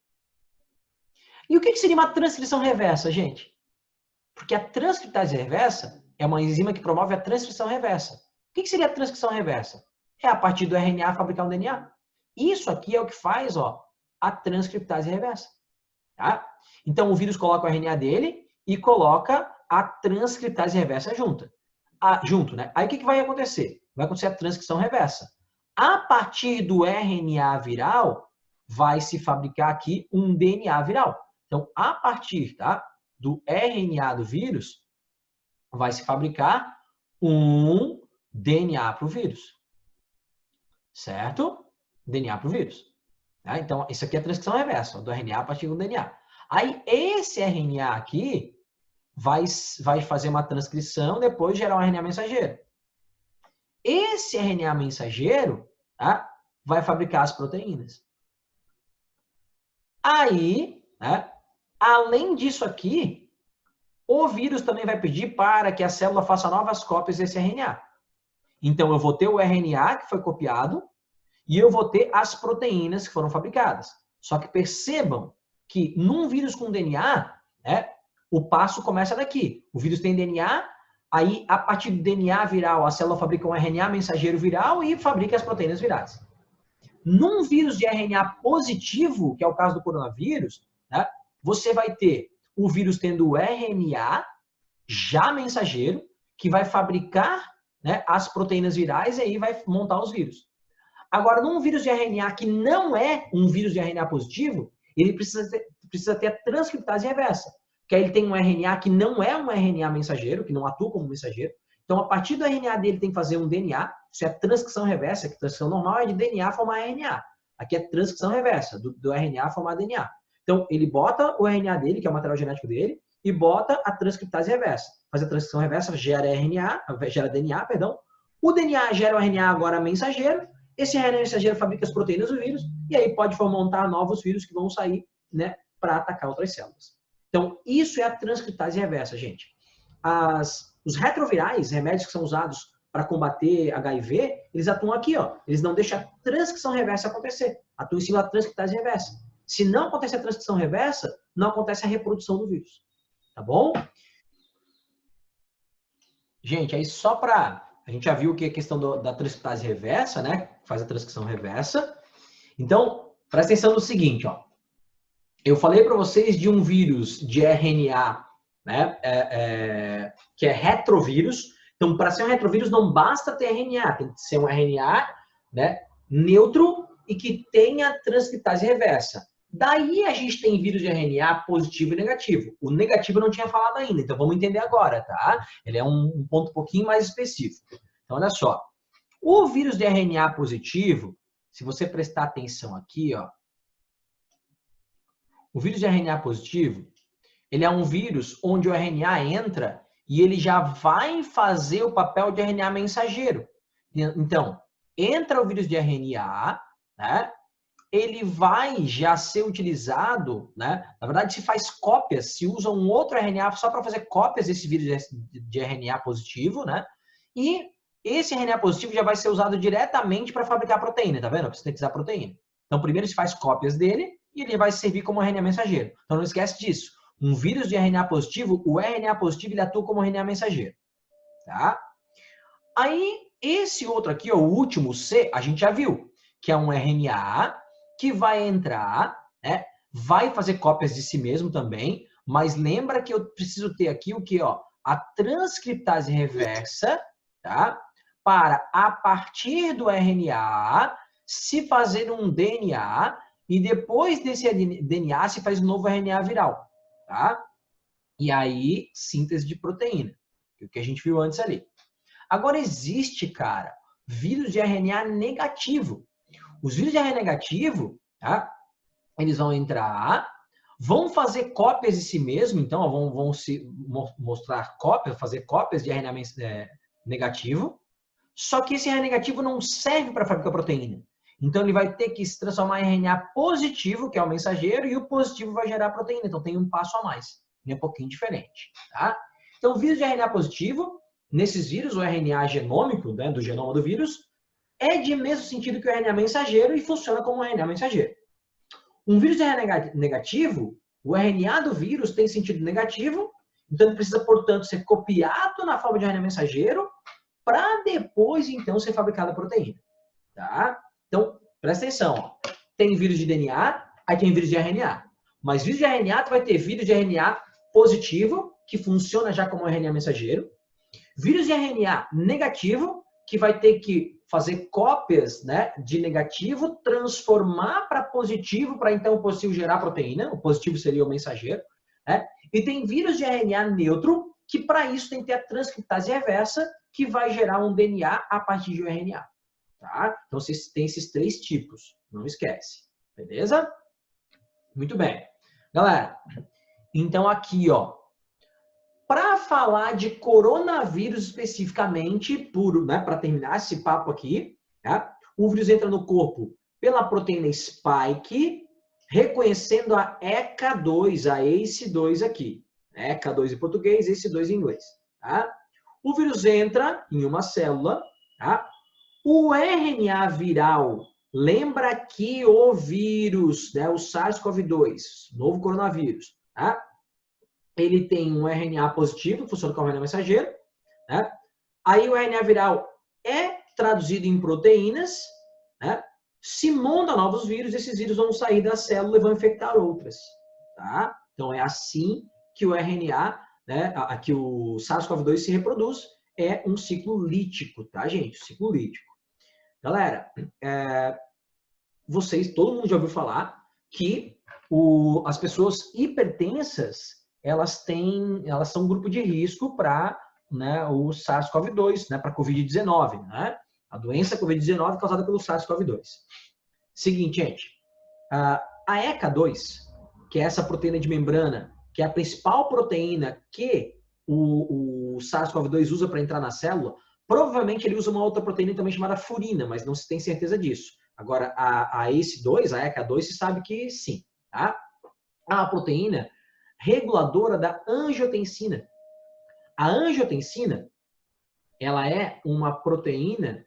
E o que seria uma transcrição reversa, gente? Porque a transcriptase reversa é uma enzima que promove a transcrição reversa. O que seria a transcrição reversa? É a partir do RNA fabricar um DNA. Isso aqui é o que faz, ó, a transcriptase reversa. Tá? Então, o vírus coloca o RNA dele e coloca a transcriptase reversa junto, né? Aí, o que vai acontecer? Vai acontecer a transcrição reversa. A partir do RNA viral, vai se fabricar aqui um DNA viral. Então, a partir, tá, do RNA do vírus, vai se fabricar um DNA para o vírus. Certo? DNA para o vírus. Tá? Então, isso aqui é a transcrição reversa, do RNA a partir do DNA. Aí, esse RNA aqui vai fazer uma transcrição, depois gerar um RNA mensageiro. Esse RNA mensageiro, tá, vai fabricar as proteínas. Aí, né, além disso aqui, o vírus também vai pedir para que a célula faça novas cópias desse RNA. Então, eu vou ter o RNA que foi copiado e eu vou ter as proteínas que foram fabricadas. Só que percebam que num vírus com DNA, né, o passo começa daqui. O vírus tem DNA, aí a partir do DNA viral, a célula fabrica um RNA mensageiro viral e fabrica as proteínas virais. Num vírus de RNA positivo, que é o caso do coronavírus, né, você vai ter o vírus tendo o RNA já mensageiro, que vai fabricar, né, as proteínas virais e aí vai montar os vírus. Agora, num vírus de RNA que não é um vírus de RNA positivo, ele precisa ter a transcriptase reversa. Que aí ele tem um RNA que não é um RNA mensageiro, que não atua como mensageiro. Então, a partir do RNA dele tem que fazer um DNA. Isso é transcrição reversa, que a transcrição normal é de DNA formar RNA. Aqui é transcrição reversa, do RNA formar DNA. Então, ele bota o RNA dele, que é o material genético dele, e bota a transcriptase reversa. Faz a transcrição reversa, gera DNA, perdão. O DNA gera o RNA agora mensageiro. Esse RNA mensageiro fabrica as proteínas do vírus, e aí pode montar novos vírus que vão sair, né, para atacar outras células. Então, isso é a transcriptase reversa, gente. Os retrovirais, remédios que são usados para combater HIV, eles atuam aqui, ó. Eles não deixam a transcrição reversa acontecer. Atuam em cima da transcriptase reversa. Se não acontece a transcrição reversa, não acontece a reprodução do vírus. Tá bom? Gente, aí só para A gente já viu que a questão da transcriptase reversa, né? Faz a transcrição reversa. Então, presta atenção no seguinte, ó. Eu falei para vocês de um vírus de RNA, né? Que é retrovírus. Então, para ser um retrovírus, não basta ter RNA, tem que ser um RNA, né, neutro e que tenha transcriptase reversa. Daí a gente tem vírus de RNA positivo e negativo. O negativo eu não tinha falado ainda, então vamos entender agora, tá? Ele é um ponto um pouquinho mais específico. Então, olha só. O vírus de RNA positivo, se você prestar atenção aqui, ó, o vírus de RNA positivo, ele é um vírus onde o RNA entra e ele já vai fazer o papel de RNA mensageiro. Então, entra o vírus de RNA, né? Ele vai já ser utilizado, né? Na verdade, se faz cópias, se usa um outro RNA só para fazer cópias desse vírus de RNA positivo, né? E esse RNA positivo já vai ser usado diretamente para fabricar proteína, tá vendo? Para sintetizar proteína. Então, primeiro se faz cópias dele e ele vai servir como RNA mensageiro. Então, não esquece disso. Um vírus de RNA positivo, o RNA positivo, ele atua como RNA mensageiro, tá? Aí, esse outro aqui, ó, o último C, a gente já viu, que é um RNA que vai entrar, né? Vai fazer cópias de si mesmo também, mas lembra que eu preciso ter aqui o que, ó? A transcriptase reversa, tá? Para, a partir do RNA, se fazer um DNA e depois desse DNA se faz um novo RNA viral, tá? E aí, síntese de proteína, que é o que a gente viu antes ali. Agora existe, cara, vírus de RNA negativo. Os vírus de RNA negativo, tá? Eles vão entrar, vão fazer cópias de si mesmo, então vão se mostrar cópias, fazer cópias de RNA negativo, só que esse RNA negativo não serve para fabricar proteína. Então ele vai ter que se transformar em RNA positivo, que é o mensageiro, e o positivo vai gerar proteína, então tem um passo a mais, é um pouquinho diferente, tá? Então, vírus de RNA positivo, nesses vírus, o RNA genômico, né, do genoma do vírus, é de mesmo sentido que o RNA mensageiro e funciona como um RNA mensageiro. Um vírus de RNA negativo, o RNA do vírus tem sentido negativo, então ele precisa, portanto, ser copiado na forma de RNA mensageiro para depois, então, ser fabricada a proteína. Tá? Então, presta atenção. Ó. Tem vírus de DNA, aí tem vírus de RNA. Mas vírus de RNA, tu vai ter vírus de RNA positivo, que funciona já como RNA mensageiro. Vírus de RNA negativo, que vai ter que fazer cópias, né, de negativo, transformar para positivo, para então o positivo gerar proteína. O positivo seria o mensageiro. Né? E tem vírus de RNA neutro, que para isso tem que ter a transcriptase reversa, que vai gerar um DNA a partir de um RNA. Tá? Então, vocês têm esses três tipos. Não esquece. Beleza? Muito bem. Galera, então aqui, ó. Para falar de coronavírus especificamente, né, para terminar esse papo aqui, tá? O vírus entra no corpo pela proteína spike, reconhecendo a ECA2, a ACE2 aqui. ECA2 em português, ACE2 em inglês. Tá? O vírus entra em uma célula. Tá? O RNA viral, lembra que o vírus, né, o SARS-CoV-2, novo coronavírus, tá? Ele tem um RNA positivo, funciona como RNA mensageiro. Né? Aí o RNA viral é traduzido em proteínas, né? Se montam novos vírus, esses vírus vão sair da célula e vão infectar outras. Tá? Então é assim que o RNA, né, que o SARS-CoV-2 se reproduz, é um ciclo lítico, tá, gente? Ciclo lítico. Galera, todo mundo já ouviu falar que as pessoas hipertensas elas são um grupo de risco para, né, o SARS-CoV-2, né, para a Covid-19, né? A doença Covid-19 causada pelo SARS-CoV-2. Seguinte, gente, a ECA2, que é essa proteína de membrana, que é a principal proteína que o SARS-CoV-2 usa para entrar na célula, provavelmente ele usa uma outra proteína também chamada furina, mas não se tem certeza disso. Agora, a ACE2, a ECA2, se sabe que sim, tá? É uma proteína reguladora da angiotensina. A angiotensina, ela é uma proteína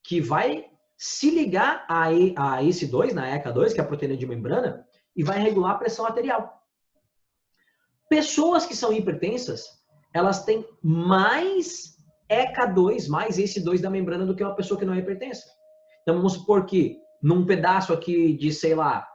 que vai se ligar a ACE2, na ECA2, que é a proteína de membrana, e vai regular a pressão arterial. Pessoas que são hipertensas, elas têm mais ECA2 mais esse 2 da membrana do que uma pessoa que não é hipertensa. Então, vamos supor que num pedaço aqui de, sei lá,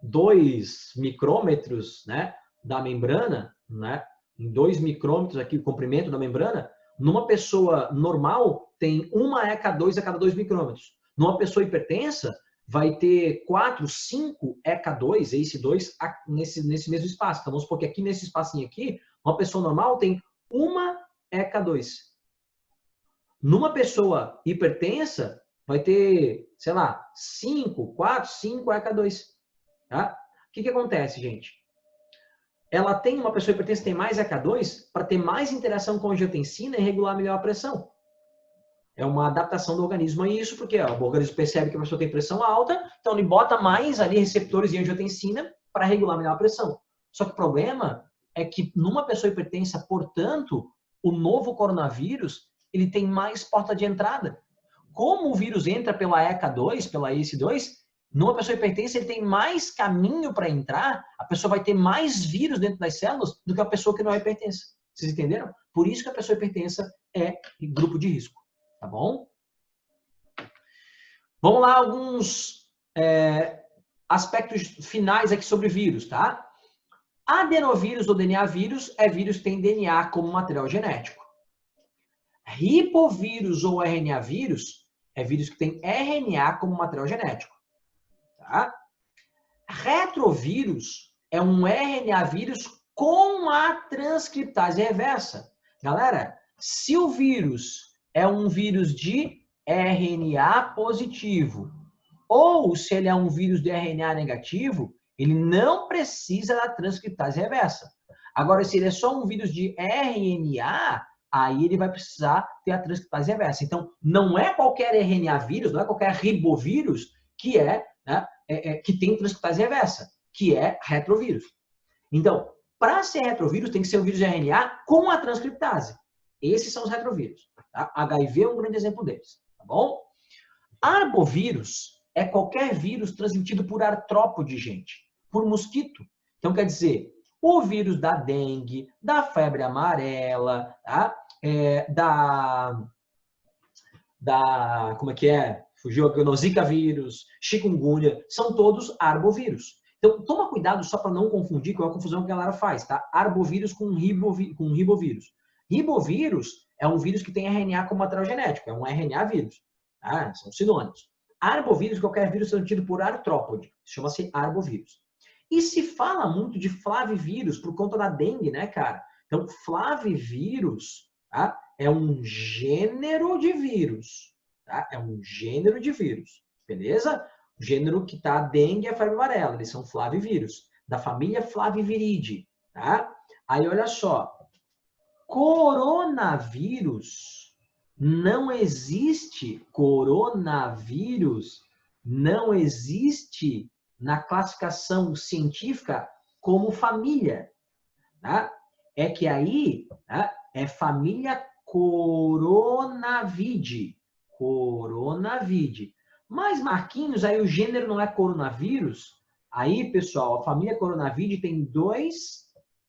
2 micrômetros, né, da membrana, né, em 2 micrômetros aqui, o comprimento da membrana, numa pessoa normal, tem uma ECA2 a cada 2 micrômetros. Numa pessoa hipertensa, vai ter 4, 5 ECA2, ACE2, nesse mesmo espaço. Então, vamos supor que aqui nesse espacinho aqui, uma pessoa normal tem uma ECA2. Numa pessoa hipertensa, vai ter, sei lá, 5, 4, 5 ECA2. Tá? O que acontece, gente? Ela tem, uma pessoa hipertensa tem mais ECA2 para ter mais interação com a angiotensina e regular melhor a pressão. É uma adaptação do organismo a isso, porque o organismo percebe que a pessoa tem pressão alta, então ele bota mais ali receptores de angiotensina para regular melhor a pressão. Só que o problema é que numa pessoa hipertensa, portanto, o novo coronavírus, ele tem mais porta de entrada. Como o vírus entra pela ECA2, pela ACE2, numa pessoa hipertensa, ele tem mais caminho para entrar, a pessoa vai ter mais vírus dentro das células do que a pessoa que não é hipertensa. Vocês entenderam? Por isso que a pessoa hipertensa é grupo de risco. Tá bom? Vamos lá, alguns aspectos finais aqui sobre vírus, tá? Adenovírus ou DNA vírus é vírus que tem DNA como material genético. Ripovírus ou RNA vírus é vírus que tem RNA como material genético. Tá? Retrovírus é um RNA vírus com a transcriptase reversa. Galera, se o vírus é um vírus de RNA positivo ou se ele é um vírus de RNA negativo, ele não precisa da transcriptase reversa. Agora, se ele é só um vírus de RNA, aí ele vai precisar ter a transcriptase reversa. Então, não é qualquer RNA vírus, não é qualquer ribovírus que que tem transcriptase reversa, que é retrovírus. Então, para ser retrovírus, tem que ser um vírus de RNA com a transcriptase. Esses são os retrovírus. Tá? HIV é um grande exemplo deles. Tá bom? Arbovírus é qualquer vírus transmitido por artrópode, gente. Por mosquito. Então, quer dizer, o vírus da dengue, da febre amarela, tá? Como é que é? Fugiu o Zika vírus, chikungunya, são todos arbovírus. Então, toma cuidado só para não confundir, que é uma confusão que a galera faz, tá? Arbovírus com ribovírus. Ribovírus é um vírus que tem RNA como material genético, é um RNA vírus. Tá? São sinônimos. Arbovírus, qualquer vírus transmitido por artrópode, chama-se arbovírus. E se fala muito de flavivírus por conta da dengue, né, cara? Então, flavivírus, tá? É um gênero de vírus. Tá? É um gênero de vírus. Beleza? O gênero que tá a dengue e a febre amarela. Eles são flavivírus. Da família Flaviviridae. Tá? Aí, olha só. Coronavírus. Não existe coronavírus. Não existe na classificação científica como família. Tá? É que aí, tá? É família Coronavidae. Coronavidae. Mas, Marquinhos, aí o gênero não é coronavírus? Aí, pessoal, a família Coronavidae tem 2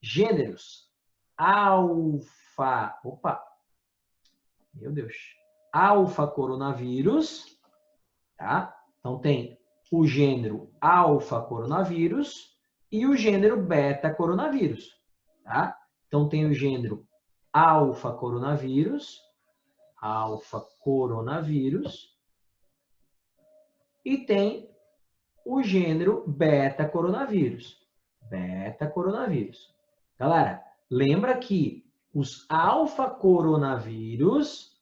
gêneros. Alfa coronavírus, tá? Então tem o gênero alfa coronavírus e o gênero beta coronavírus, tá? Então tem o gênero alfa coronavírus e tem o gênero beta coronavírus. Galera, lembra que os alfa coronavírus,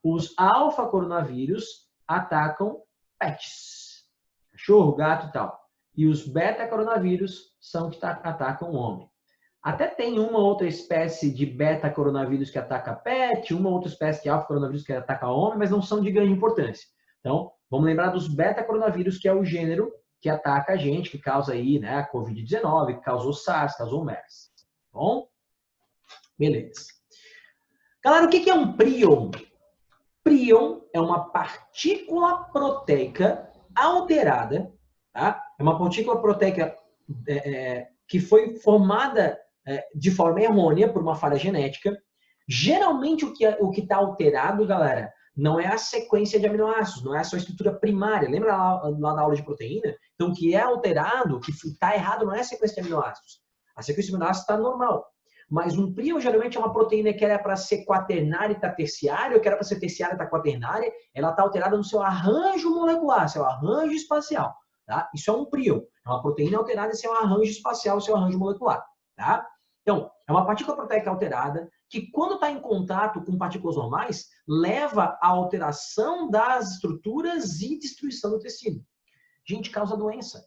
os alfa coronavírus atacam pets, cachorro, gato e tal. E os beta coronavírus são que atacam o homem. Até tem uma outra espécie de beta coronavírus que ataca pet, uma outra espécie de alfa coronavírus que ataca homem, mas não são de grande importância. Então, vamos lembrar dos beta coronavírus, que é o gênero que ataca a gente, que causa aí, né, a Covid-19, que causou SARS, causou MERS. Tá bom? Beleza. Galera, o que é um prion? Prion é uma partícula proteica alterada, tá? É uma partícula proteica que foi formada de forma errônea por uma falha genética. Geralmente o que está alterado, galera, não é a sequência de aminoácidos, não é a sua estrutura primária. Lembra lá na aula de proteína? Então, o que é alterado, o que está errado, não é a sequência de aminoácidos. A sequência de aminoácidos está normal. Mas um prion geralmente é uma proteína que era para ser quaternária e está terciária, ou que era para ser terciária e está quaternária. Ela está alterada no seu arranjo molecular, seu arranjo espacial. Tá? Isso é um prion. É uma proteína alterada em seu arranjo espacial, seu arranjo molecular. Tá? Então, é uma partícula proteica alterada que, quando está em contato com partículas normais, leva à alteração das estruturas e destruição do tecido. Gente, causa doença.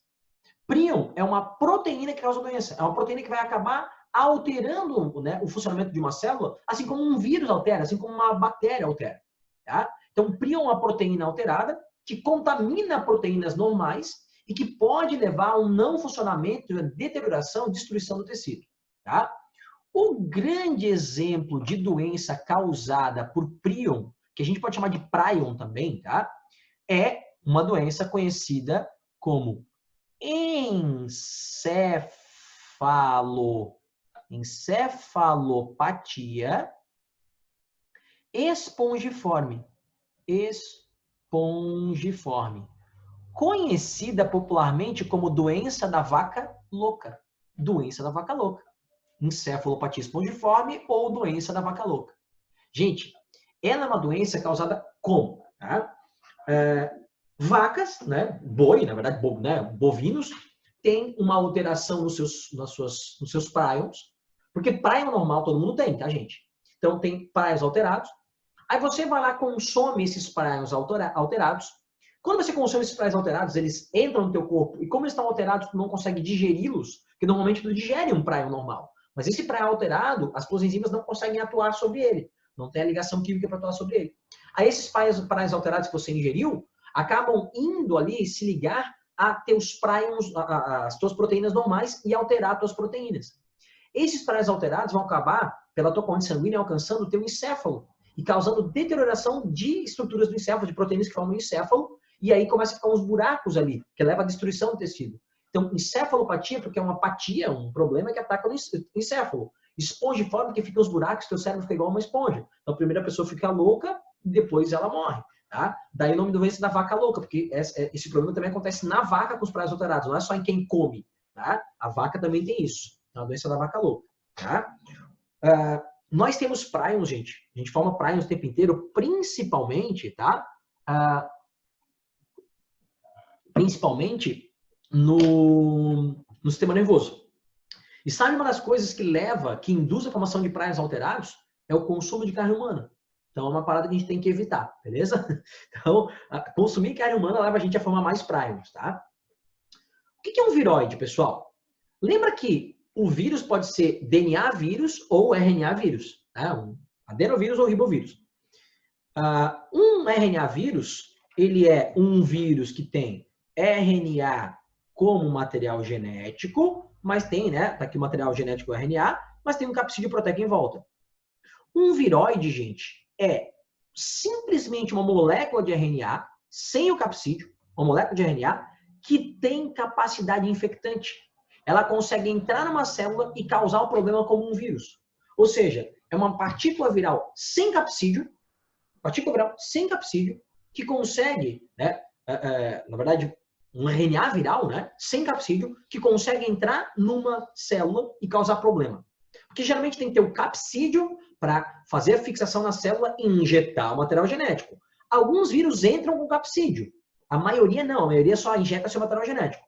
Prion é uma proteína que causa doença. É uma proteína que vai acabar alterando, né, o funcionamento de uma célula, assim como um vírus altera, assim como uma bactéria altera. Tá? Então, prion é uma proteína alterada que contamina proteínas normais e que pode levar a um não funcionamento, a deterioração, destruição do tecido. Tá? O grande exemplo de doença causada por prion, que a gente pode chamar de prion também, tá? É uma doença conhecida como encefalopatia espongiforme. Conhecida popularmente como doença da vaca louca. Doença da vaca louca. Encefalopatia espongiforme ou doença da vaca louca. Gente, ela é uma doença causada como? Tá? Vacas, né, boi, na verdade, bovinos, tem uma alteração nos seus prions, porque prion normal todo mundo tem, tá, gente? Então, tem prions alterados. Aí você vai lá, consome esses prions alterados. Quando você consome esses prions alterados, eles entram no teu corpo, e como eles estão alterados, tu não consegue digeri-los, porque normalmente tu digere um prion normal. Mas esse prion alterado, as tuas enzimas não conseguem atuar sobre ele. Não tem a ligação química para atuar sobre ele. Aí esses prions alterados que você ingeriu, acabam indo ali se ligar a teus prions, as tuas proteínas normais e alterar as tuas proteínas. Esses prions alterados vão acabar, pela tua corrente sanguínea, alcançando o teu encéfalo e causando deterioração de estruturas do encéfalo, de proteínas que formam o encéfalo, e aí começa a ficar uns buracos ali, que leva à destruição do tecido. Então, encefalopatia, porque é uma apatia, um problema que ataca o encéfalo. Espongiforme, que fica os buracos, teu cérebro fica igual uma esponja. Então, a primeira pessoa fica louca, depois ela morre. Tá? Daí o nome da doença da vaca louca, porque esse problema também acontece na vaca com os prions alterados, não é só em quem come. Tá? A vaca também tem isso. É a doença da vaca louca. Tá? Nós temos prions, gente. A gente forma prions o tempo inteiro, principalmente, tá? Principalmente no sistema nervoso. E sabe uma das coisas que induz a formação de prions alterados? É o consumo de carne humana. Então, é uma parada que a gente tem que evitar, beleza? Então, consumir carne humana leva a gente a formar mais prions, tá? O que é um viroide, pessoal? Lembra que o vírus pode ser DNA vírus ou RNA vírus, né? Um adenovírus ou ribovírus. Um RNA vírus, ele é um vírus que tem RNA como material genético, mas tem, né? Tá aqui o material genético RNA, mas tem um capsídeo proteico em volta. Um viroide, gente, é simplesmente uma molécula de RNA, sem o capsídeo, uma molécula de RNA, que tem capacidade infectante. Ela consegue entrar numa célula e causar um problema como um vírus. Ou seja, é uma partícula viral sem capsídeo, que consegue, né, na verdade, um RNA viral, né, sem capsídeo, que consegue entrar numa célula e causar problema. Porque geralmente tem que ter o capsídeo para fazer a fixação na célula e injetar o material genético. Alguns vírus entram com capsídeo. A maioria não, a maioria só injeta seu material genético.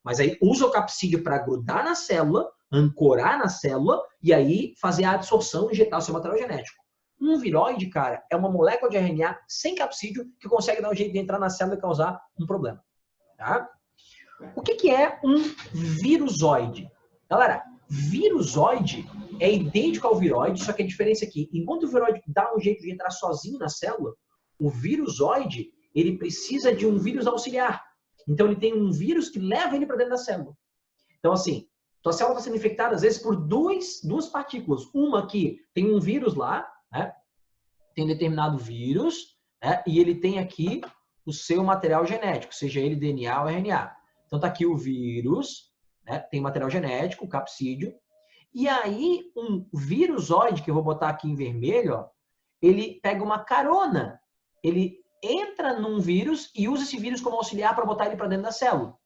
Mas aí usa o capsídeo para grudar na célula, ancorar na célula e aí fazer a absorção e injetar o seu material genético. Um viroide, cara, é uma molécula de RNA sem capsídeo que consegue dar um jeito de entrar na célula e causar um problema. Tá? O que é um virusoide? Galera, virusoide é idêntico ao viroide, só que a diferença é que, enquanto o viroide dá um jeito de entrar sozinho na célula, o virusoide, ele precisa de um vírus auxiliar. Então, ele tem um vírus que leva ele para dentro da célula. Então, assim, tua célula está sendo infectada, às vezes, por duas partículas. Uma que tem um vírus lá, né? Tem um determinado vírus, né? E ele tem aqui o seu material genético, seja ele DNA ou RNA. Então, tá aqui o vírus, né? Tem material genético, capsídeo. E aí, um virusoide, que eu vou botar aqui em vermelho, ó, ele pega uma carona. Ele entra num vírus e usa esse vírus como auxiliar para botar ele para dentro da célula.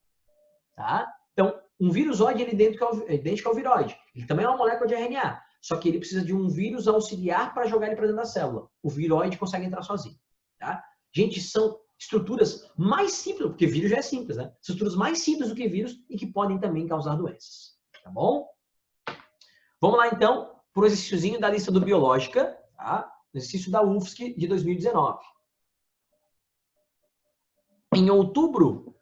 Tá? Então, um virusoide ele é idêntico ao viroide. Ele também é uma molécula de RNA. Só que ele precisa de um vírus auxiliar para jogar ele para dentro da célula. O viroide consegue entrar sozinho. Tá? Gente, são estruturas mais simples, porque vírus já é simples, né? Estruturas mais simples do que vírus e que podem também causar doenças. Tá bom? Vamos lá, então, para o exercíciozinho da lista do Biológica, tá? Exercício da UFSC de 2019. Em outubro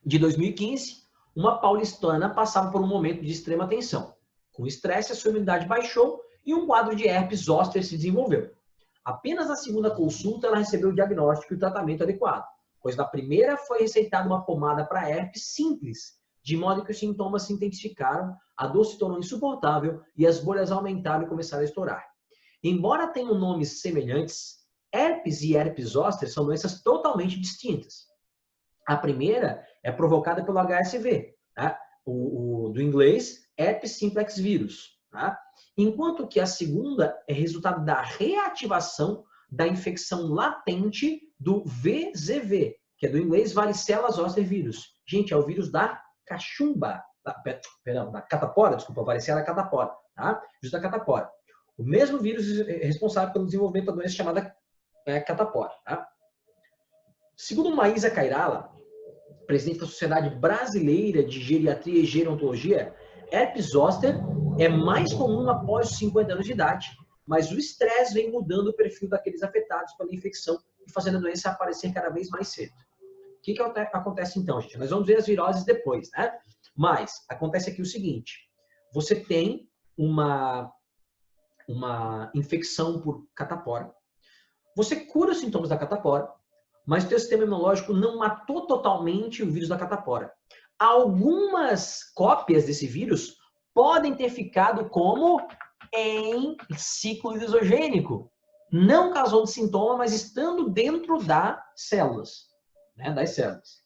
de 2015, uma paulistana passava por um momento de extrema tensão. Com estresse, a sua imunidade baixou e um quadro de herpes zoster se desenvolveu. Apenas na segunda consulta, ela recebeu o diagnóstico e o tratamento adequado, pois na primeira foi receitada uma pomada para herpes simples, de modo que os sintomas se intensificaram, a dor se tornou insuportável e as bolhas aumentaram e começaram a estourar. Embora tenham nomes semelhantes, herpes e herpes zoster são doenças totalmente distintas. A primeira é provocada pelo HSV, tá? Do inglês, herpes simplex vírus. Tá? Enquanto que a segunda é resultado da reativação da infecção latente do VZV, que é do inglês varicela zoster vírus. Gente, é o vírus da cachumba, da catapora, desculpa, varicela catapora, tá? Vírus da catapora. O mesmo vírus é responsável pelo desenvolvimento da doença chamada catapora. Tá? Segundo Maísa Cairala, presidente da Sociedade Brasileira de Geriatria e Gerontologia, herpes zoster é mais comum após os 50 anos de idade, mas o estresse vem mudando o perfil daqueles afetados pela infecção e fazendo a doença aparecer cada vez mais cedo. O que acontece então, gente? Nós vamos ver as viroses depois, né? Mas acontece aqui o seguinte, você tem uma infecção por catapora, você cura os sintomas da catapora, mas o teu sistema imunológico não matou totalmente o vírus da catapora. Algumas cópias desse vírus podem ter ficado como em ciclo lisogênico. Não causando sintoma, mas estando dentro das células. Né, das células.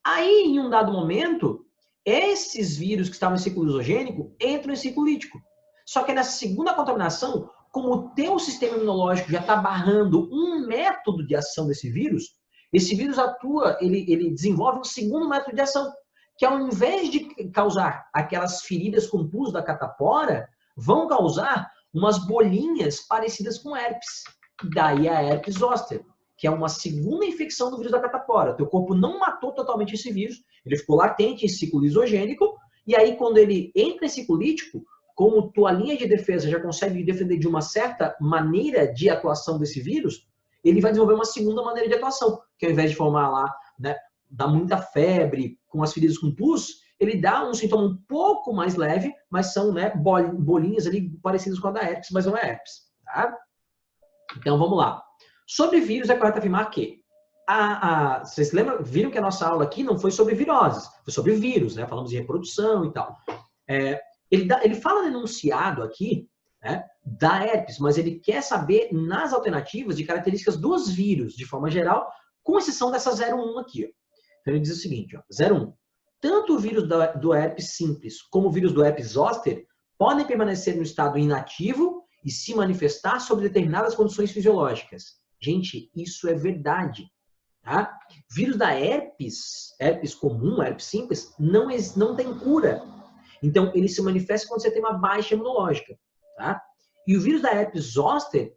Aí, em um dado momento, esses vírus que estavam em ciclo lisogênico entram em ciclo lítico. Só que nessa segunda contaminação, como o teu sistema imunológico já está barrando um método de ação desse vírus, esse vírus atua, ele desenvolve um segundo método de ação, que ao invés de causar aquelas feridas com pus da catapora, vão causar umas bolinhas parecidas com herpes. Daí a herpes zoster, que é uma segunda infecção do vírus da catapora. Teu corpo não matou totalmente esse vírus, ele ficou latente em ciclo lisogênico, e aí quando ele entra em ciclo lítico, como tua linha de defesa já consegue defender de uma certa maneira de atuação desse vírus, ele vai desenvolver uma segunda maneira de atuação, que ao invés de formar lá, né, dar muita febre, com as feridas com pus, ele dá um sintoma um pouco mais leve, mas são, né, bolinhas ali parecidas com a da herpes, mas não é herpes. Tá? Então vamos lá. Sobre vírus, é correto afirmar que vocês lembram, viram que a nossa aula aqui não foi sobre viroses, foi sobre vírus, né? Falamos de reprodução e tal. Ele fala no enunciado aqui, né, da herpes, mas ele quer saber nas alternativas de características dos vírus, de forma geral, com exceção dessa 01 aqui. Ó. Então ele diz o seguinte, ó, 01. Tanto o vírus do herpes simples como o vírus do herpes zoster podem permanecer no estado inativo e se manifestar sob determinadas condições fisiológicas. Gente, isso é verdade. Tá? Vírus da herpes comum, herpes simples, não tem cura. Então, ele se manifesta quando você tem uma baixa imunológica. Tá? E o vírus da herpes zoster,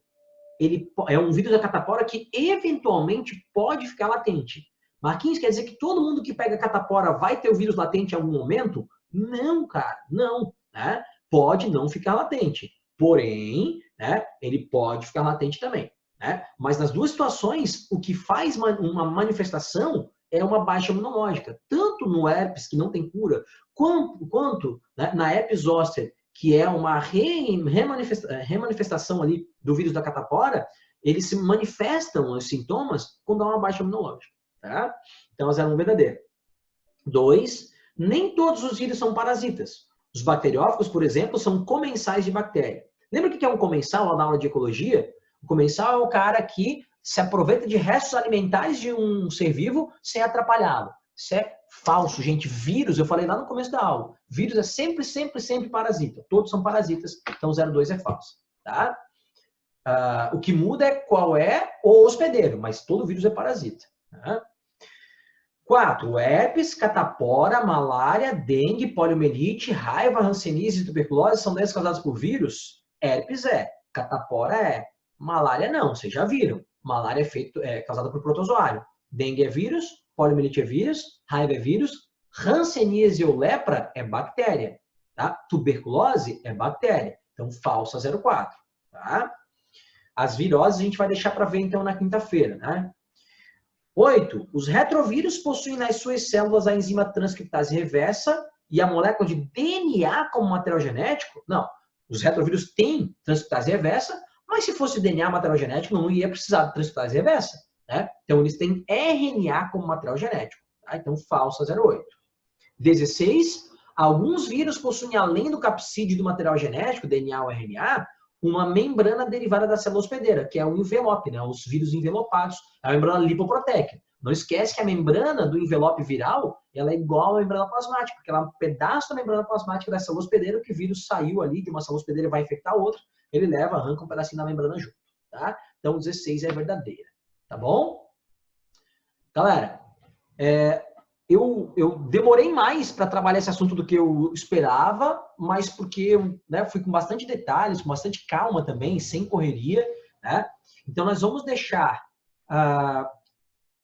ele é um vírus da catapora que eventualmente pode ficar latente. Marquinhos, quer dizer que todo mundo que pega catapora vai ter o vírus latente em algum momento? Não, cara, não. Né? Pode não ficar latente. Porém, né, ele pode ficar latente também. Né? Mas nas duas situações, o que faz uma manifestação é uma baixa imunológica. Tanto no herpes, que não tem cura, quanto né, na herpes zoster, que é uma remanifestação ali do vírus da catapora, eles se manifestam os sintomas quando há uma baixa imunológica. Tá? Então, a 01 verdadeira. 2. Nem todos os vírus são parasitas. Os bacteriófagos, por exemplo, são comensais de bactéria. Lembra o que é um comensal lá na aula de ecologia? O comensal é o cara que se aproveita de restos alimentares de um ser vivo sem atrapalhá-lo. Isso é Falso, gente. Vírus, eu falei lá no começo da aula. Vírus é sempre, sempre, sempre parasita. Todos são parasitas, então 02 é falso. Tá? O que muda é qual é o hospedeiro, mas todo vírus é parasita. Tá? 4. Herpes, catapora, malária, dengue, poliomielite, raiva, hanseníase e tuberculose são doenças causadas por vírus? Herpes é, catapora é, malária não, vocês já viram. Malária é causada por protozoário. Dengue é vírus, poliomielite é vírus, raiva é vírus, hanseníase ou lepra é bactéria. Tá? Tuberculose é bactéria. Então, falsa 04. Tá? As viroses a gente vai deixar para ver então na quinta-feira, né? 8. Os retrovírus possuem nas suas células a enzima transcriptase reversa e a molécula de DNA como material genético? Não. Os retrovírus têm transcriptase reversa, mas se fosse DNA material genético, não ia precisar de transcriptase reversa. Né? Então, eles têm RNA como material genético. Tá? Então, falsa 08. 16. Alguns vírus possuem, além do capsídeo do material genético, DNA ou RNA, uma membrana derivada da célula hospedeira, que é o envelope, né? Os vírus envelopados, é a membrana lipoproteica. Não esquece que a membrana do envelope viral ela é igual à membrana plasmática, porque ela é um pedaço da membrana plasmática da célula hospedeira, que o vírus saiu ali de uma célula hospedeira e vai infectar outra, ele leva, arranca um pedacinho da membrana junto. Tá? Então, 16 é verdadeira. Tá bom? Galera, eu demorei mais para trabalhar esse assunto do que eu esperava, mas porque eu fui com bastante detalhes, com bastante calma também, sem correria. Né? Então, nós vamos deixar a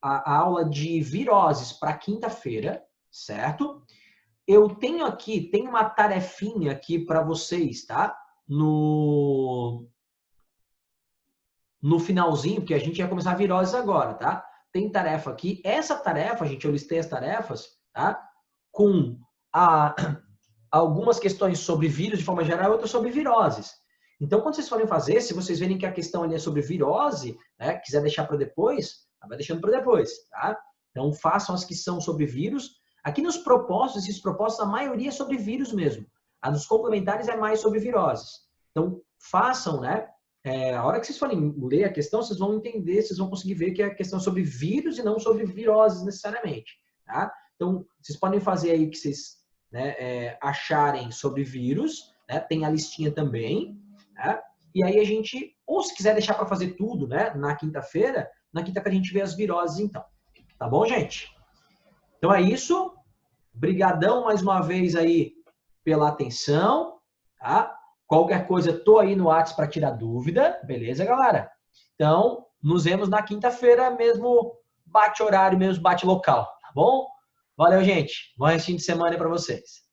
aula de viroses para quinta-feira, certo? Eu tenho uma tarefinha aqui para vocês, tá? No finalzinho, porque a gente vai começar a viroses agora, tá? Tem tarefa aqui. Essa tarefa, gente, eu listei as tarefas, tá? Com algumas questões sobre vírus de forma geral e outras sobre viroses. Então, quando vocês forem fazer, se vocês verem que a questão ali é sobre virose, né, quiser deixar para depois, vai deixando para depois, tá? Então, façam as que são sobre vírus. Aqui nos propósitos, esses propósitos, a maioria é sobre vírus mesmo. A dos complementares é mais sobre viroses. Então, façam, né? A hora que vocês forem ler a questão, vocês vão entender, vocês vão conseguir ver que a questão é sobre vírus e não sobre viroses necessariamente, tá? Então, vocês podem fazer aí o que vocês acharem sobre vírus, né? Tem a listinha também, né? E aí a gente, ou se quiser deixar para fazer tudo, né? Na quinta-feira a gente vê as viroses então. Tá bom, gente? Então é isso. Brigadão mais uma vez aí pela atenção, tá? Qualquer coisa, tô aí no WhatsApp para tirar dúvida, beleza, galera? Então, nos vemos na quinta-feira, mesmo bate horário, mesmo bate local, tá bom? Valeu, gente. Bom restinho de semana aí para vocês.